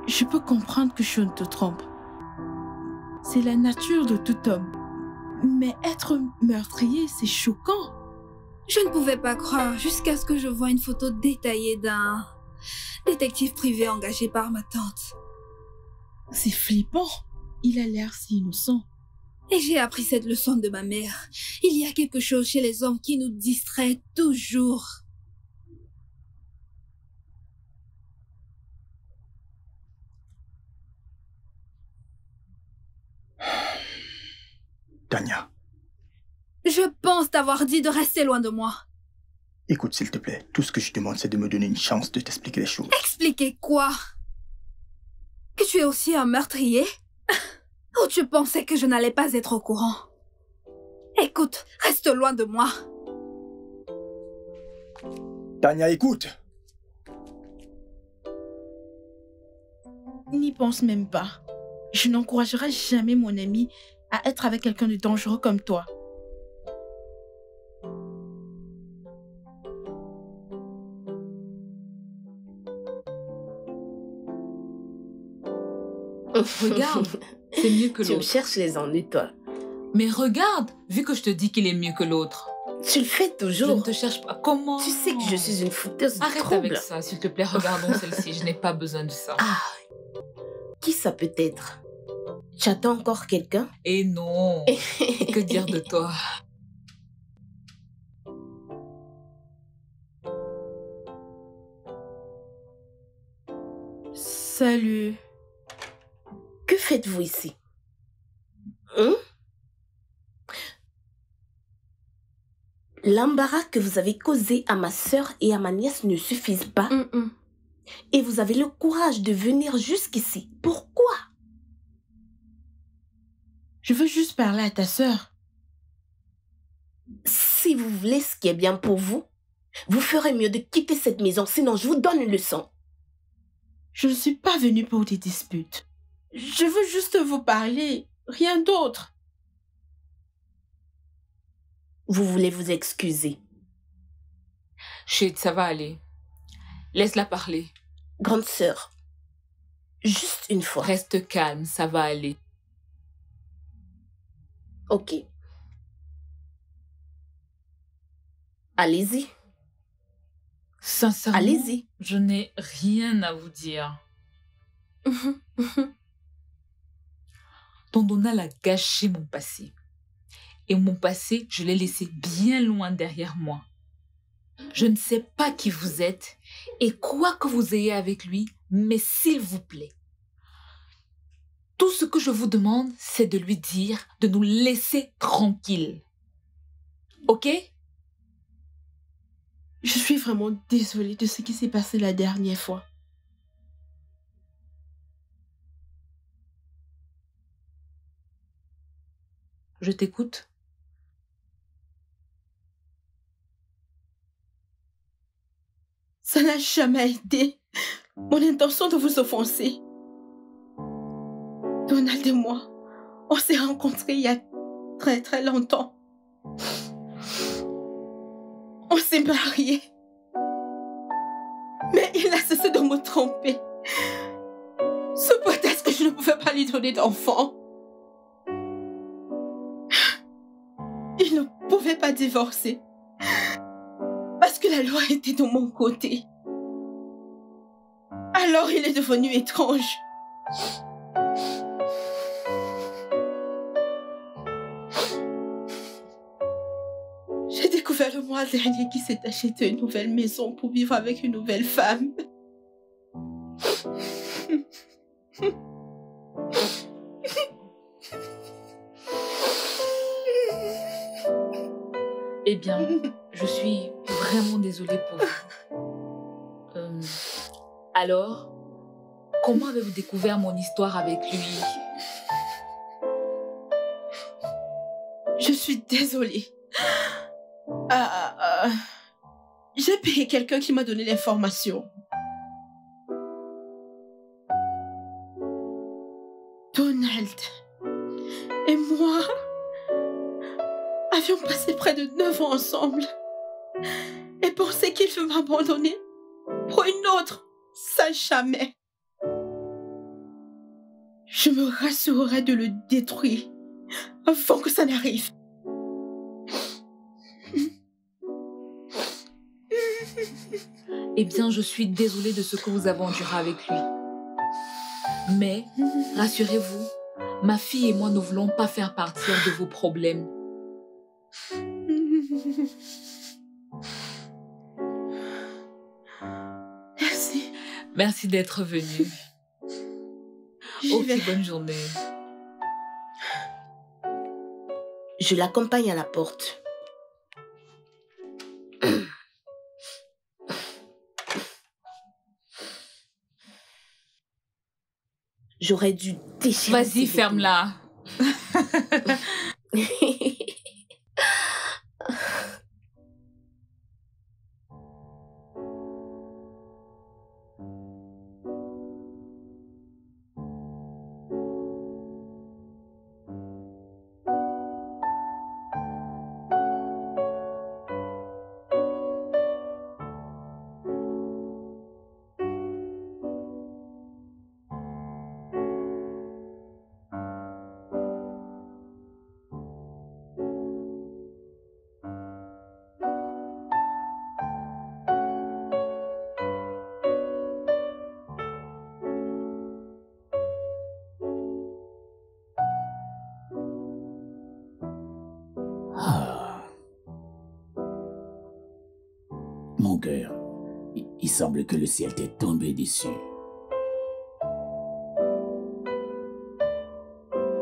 Je peux comprendre que Sean te trompe. C'est la nature de tout homme. Mais être meurtrier, c'est choquant. Je ne pouvais pas croire jusqu'à ce que je voie une photo détaillée d'un détective privé engagé par ma tante. C'est flippant. Il a l'air si innocent. Et j'ai appris cette leçon de ma mère. Il y a quelque chose chez les hommes qui nous distrait toujours. Tania, Je pense t'avoir dit de rester loin de moi. écoute s'il te plaît. Tout ce que je demande, c'est de me donner une chance de t'expliquer les choses. Expliquer quoi? Que tu es aussi un meurtrier? Ou tu pensais que je n'allais pas être au courant? Écoute, reste loin de moi. Tania, écoute! N'y pense même pas. Je n'encouragerai jamais mon ami à être avec quelqu'un de dangereux comme toi. Regarde, c'est mieux que Tu me l'autre. cherches les ennuis, toi. Mais regarde, vu que je te dis qu'il est mieux que l'autre. Tu le fais Je toujours. ne te cherche pas. Comment? Tu sais que je suis une fouteuse de Arrête troubles. avec ça, s'il te plaît. Regardons celle-ci. Je n'ai pas besoin de ça. Ah, qui ça peut être? Tu attends encore quelqu'un? Et non. Que dire de toi? Salut. Que faites-vous ici? Hein? L'embarras que vous avez causé à ma sœur et à ma nièce ne suffisent pas. Et vous avez le courage de venir jusqu'ici. Pourquoi? Je veux juste parler à ta sœur. Si vous voulez ce qui est bien pour vous, vous ferez mieux de quitter cette maison, sinon je vous donne une leçon. Je ne suis pas venue pour des disputes. Je veux juste vous parler, rien d'autre. Vous voulez vous excuser. Chut, ça va aller. Laisse-la parler. Grande sœur, juste une fois. Reste calme, ça va aller. Ok. Allez-y. Sincèrement, Allez-y. je n'ai rien à vous dire. Ton Donald a gâché mon passé. Et mon passé, je l'ai laissé bien loin derrière moi. Je ne sais pas qui vous êtes et quoi que vous ayez avec lui, mais s'il vous plaît, tout ce que je vous demande, c'est de lui dire de nous laisser tranquilles. Ok? Je suis vraiment désolée de ce qui s'est passé la dernière fois. Je t'écoute. Ça n'a jamais été mon intention de vous offenser. Donald et moi, on s'est rencontrés il y a très très longtemps. On s'est mariés. Mais il a cessé de me tromper. Sous prétexte que je ne pouvais pas lui donner d'enfant. Il ne pouvait pas divorcer. Parce que la loi était de mon côté. Alors il est devenu étrange. J'ai découvert le mois dernier qu'il s'est acheté une nouvelle maison pour vivre avec une nouvelle femme. Eh bien, je suis vraiment désolée pour vous. Alors, comment avez-vous découvert mon histoire avec lui? Je suis désolée. J'ai payé quelqu'un qui m'a donné l'information. Donald et moi avions passé près de 9 ans ensemble et pensé qu'il veut m'abandonner pour une autre. Ça jamais. je me rassurerai de le détruire avant que ça n'arrive. Eh bien, je suis désolée de ce que vous avez enduré avec lui. Mais, rassurez-vous, ma fille et moi ne voulons pas faire partie de vos problèmes. Merci. Merci d'être venu. Ok, bonne journée. Je l'accompagne à la porte. J'aurais dû déchirer. Vas-y, ferme-la. Ah. Mon cœur, il semble que le ciel t'est tombé dessus.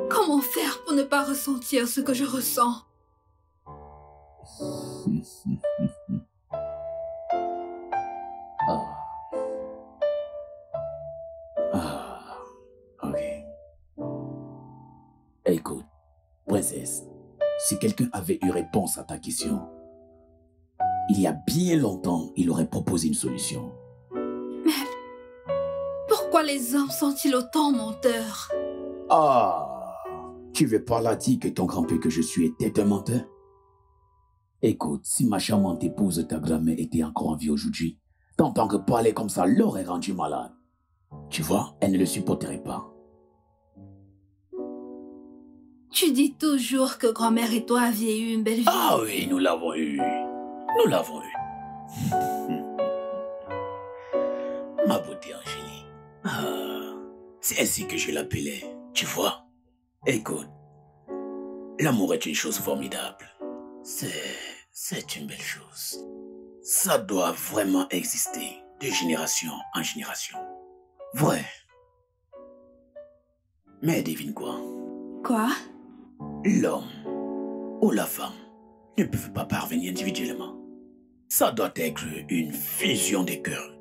Comment faire pour ne pas ressentir ce que je ressens? Ah. Ah. Ok. Écoute, princesse, si quelqu'un avait eu réponse à ta question, il y a bien longtemps, il aurait proposé une solution. Mais pourquoi les hommes sont-ils autant menteurs? Ah, tu veux par là dire que ton grand-père que je suis était un menteur? Écoute, si ma charmante épouse, ta grand-mère, était encore en vie aujourd'hui, t'entends que parler comme ça l'aurait rendu malade. Tu vois, elle ne le supporterait pas. Tu dis toujours que grand-mère et toi aviez eu une belle vie. Ah oui, nous l'avons eu. Nous l'avons eu. Ma beauté Angélique. Ah, c'est ainsi que je l'appelais, tu vois. Écoute, l'amour est une chose formidable. C'est une belle chose. Ça doit vraiment exister de génération en génération. Vrai. Mais devine quoi? Quoi? L'homme ou la femme ne peuvent pas parvenir individuellement. Ça doit être une fusion des cœurs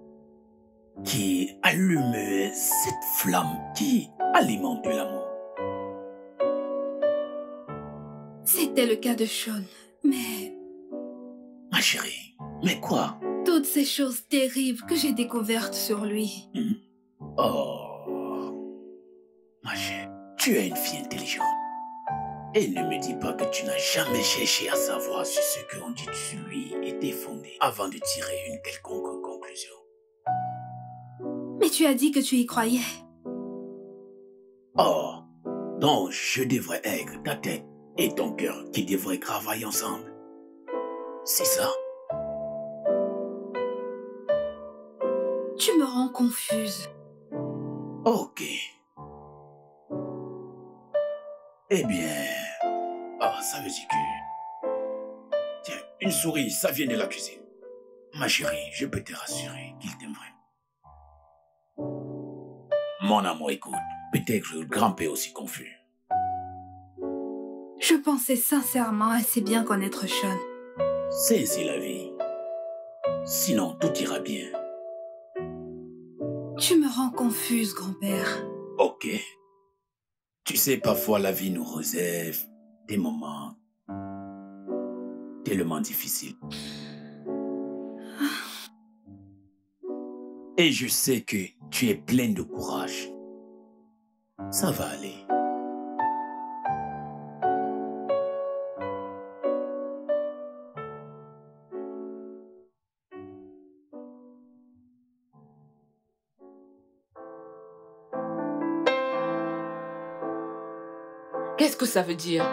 qui allume cette flamme qui alimente l'amour. C'était le cas de Sean, mais Ma chérie, mais quoi? toutes ces choses terribles que j'ai découvertes sur lui. Oh, ma chérie, tu es une fille intelligente. Et ne me dis pas que tu n'as jamais cherché à savoir si ce qu'on dit sur lui était fondé avant de tirer une quelconque conclusion. Mais tu as dit que tu y croyais. Oh, donc je devrais être ta tête et ton cœur qui devraient travailler ensemble. C'est ça? Tu me rends confuse. Ok. Eh bien... Ah, ça veut dire que... Tiens, une souris, ça vient de la cuisine. Ma chérie, je peux te rassurer qu'il t'aime vraiment. Mon amour, écoute, peut-être que le grand-père est aussi confus. Je pensais sincèrement assez bien connaître Sean. C'est ainsi la vie. Sinon, tout ira bien. Tu me rends confuse, grand-père. Ok. Tu sais, parfois la vie nous réserve des moments tellement difficiles. Et je sais que tu es pleine de courage. Ça va aller. Qu'est-ce que ça veut dire?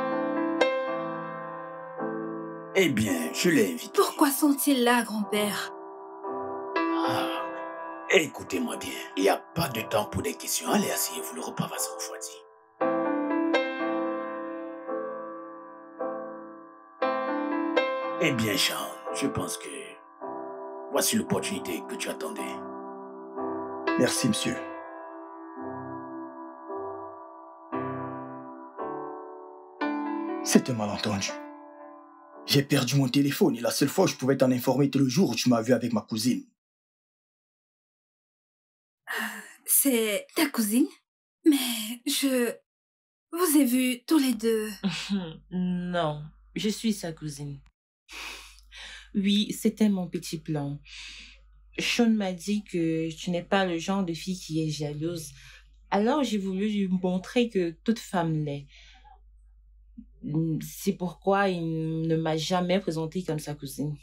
Eh bien, je l'ai invité. Pourquoi sont-ils là, grand-père? Ah, écoutez-moi bien. Il n'y a pas de temps pour des questions. Allez, asseyez-vous, le repas va se refroidir. Eh bien, Sean, je pense que voici l'opportunité que tu attendais. Merci, monsieur. C'est un malentendu. J'ai perdu mon téléphone et la seule fois où je pouvais t'en informer était le jour où tu m'as vu avec ma cousine. C'est ta cousine? Mais je vous ai vus tous les deux. Non, je suis sa cousine. Oui, c'était mon petit plan. Sean m'a dit que tu n'es pas le genre de fille qui est jalouse. Alors j'ai voulu lui montrer que toute femme l'est. C'est pourquoi il ne m'a jamais présentée comme sa cousine.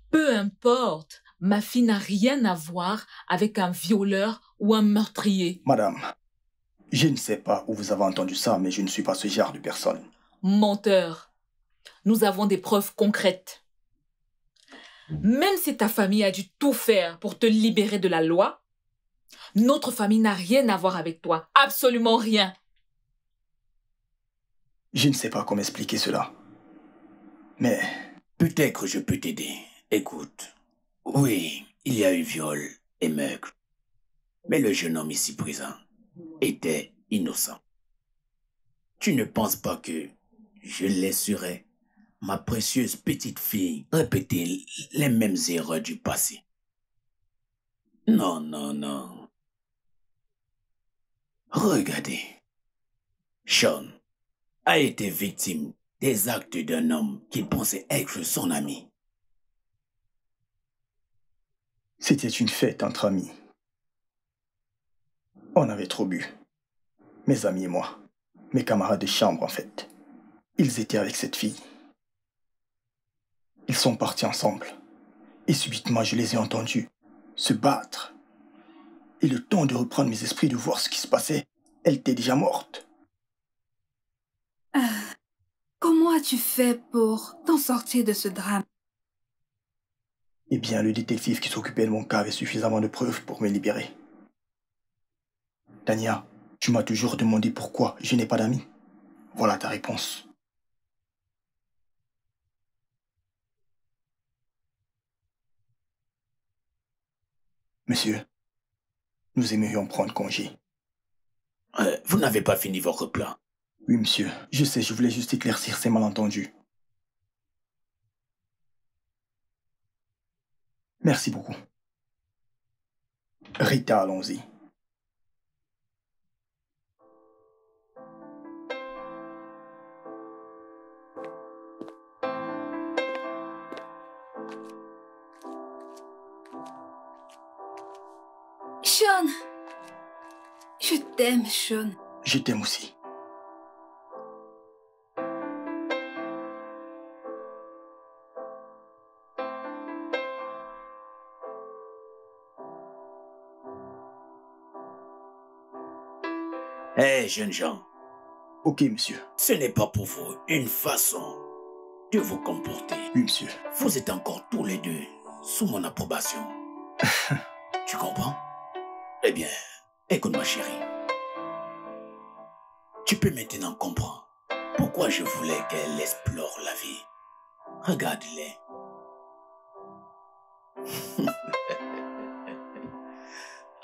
Peu importe, ma fille n'a rien à voir avec un violeur ou un meurtrier. Madame, je ne sais pas où vous avez entendu ça, mais je ne suis pas ce genre de personne. Menteur. Nous avons des preuves concrètes. Même si ta famille a dû tout faire pour te libérer de la loi, notre famille n'a rien à voir avec toi. Absolument rien. Je ne sais pas comment expliquer cela. Mais Peut-être que je peux t'aider. Écoute, oui, il y a eu viol et meurtre. Mais le jeune homme ici présent était innocent. Tu ne penses pas que je laisserais ma précieuse petite fille répéter les mêmes erreurs du passé? Non, non, non. Regardez. Sean a été victime des actes d'un homme qu'il pensait être son ami. c'était une fête entre amis. On avait trop bu. Mes amis et moi. Mes camarades de chambre, en fait. Ils étaient avec cette fille. Ils sont partis ensemble. Et subitement, je les ai entendus se battre. Et le temps de reprendre mes esprits, de voir ce qui se passait, elle était déjà morte. Comment as-tu fait pour t'en sortir de ce drame? Eh bien, le détective qui s'occupait de mon cas avait suffisamment de preuves pour me libérer. Tania, tu m'as toujours demandé pourquoi je n'ai pas d'amis. Voilà ta réponse. Monsieur, nous aimerions prendre congé. Vous n'avez pas fini votre plan. Oui, monsieur. Je sais, je voulais juste éclaircir ces malentendus. Merci beaucoup. Rita, allons-y. Sean! Je t'aime, Sean. Je t'aime aussi. Hé, jeunes gens, Ok, monsieur. ce n'est pas pour vous une façon de vous comporter. Oui, monsieur. Vous êtes encore tous les deux sous mon approbation. Tu comprends? Eh bien, écoute ma chérie. Tu peux maintenant comprendre pourquoi je voulais qu'elle explore la vie. Regarde-les.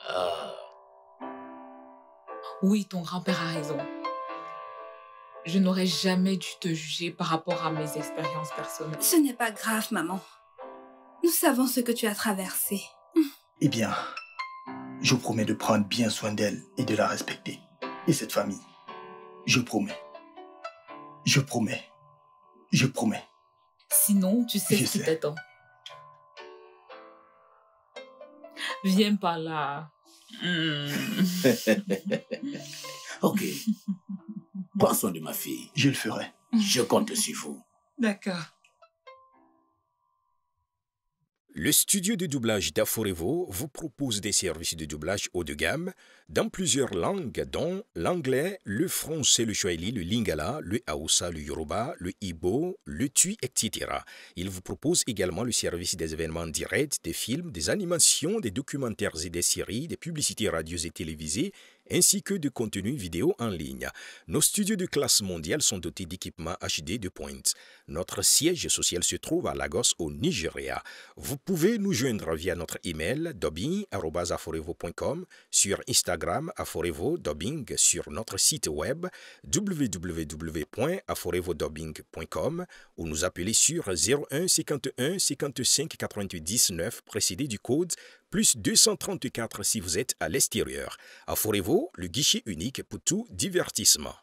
Ah. Oui, ton grand-père a raison. Je n'aurais jamais dû te juger par rapport à mes expériences personnelles. Ce n'est pas grave, maman. Nous savons ce que tu as traversé. Eh bien, je promets de prendre bien soin d'elle et de la respecter. Et cette famille. Je promets. Je promets. Je promets. Sinon, tu sais Je ce qui sais. t'attend. Viens par là. Ok. Prends soin de ma fille. Je le ferai. Je compte sur vous. D'accord. Le studio de doublage d'Aforevo vous propose des services de doublage haut de gamme dans plusieurs langues, dont l'anglais, le français, le swahili, le lingala, le haoussa, le yoruba, le ibo, le tui, etc. Il vous propose également le service des événements directs, des films, des animations, des documentaires et des séries, des publicités radios et télévisées, ainsi que de contenus vidéo en ligne. Nos studios de classe mondiale sont dotés d'équipements HD de pointe. Notre siège social se trouve à Lagos, au Nigeria. Vous pouvez nous joindre via notre email dubbing@aforevo.com, sur Instagram Aforevo Dubbing, sur notre site web www.aforevodubbing.com ou nous appeler sur 01 51 55 99 précédé du code plus 234 si vous êtes à l'extérieur. Aforevo, le guichet unique pour tout divertissement.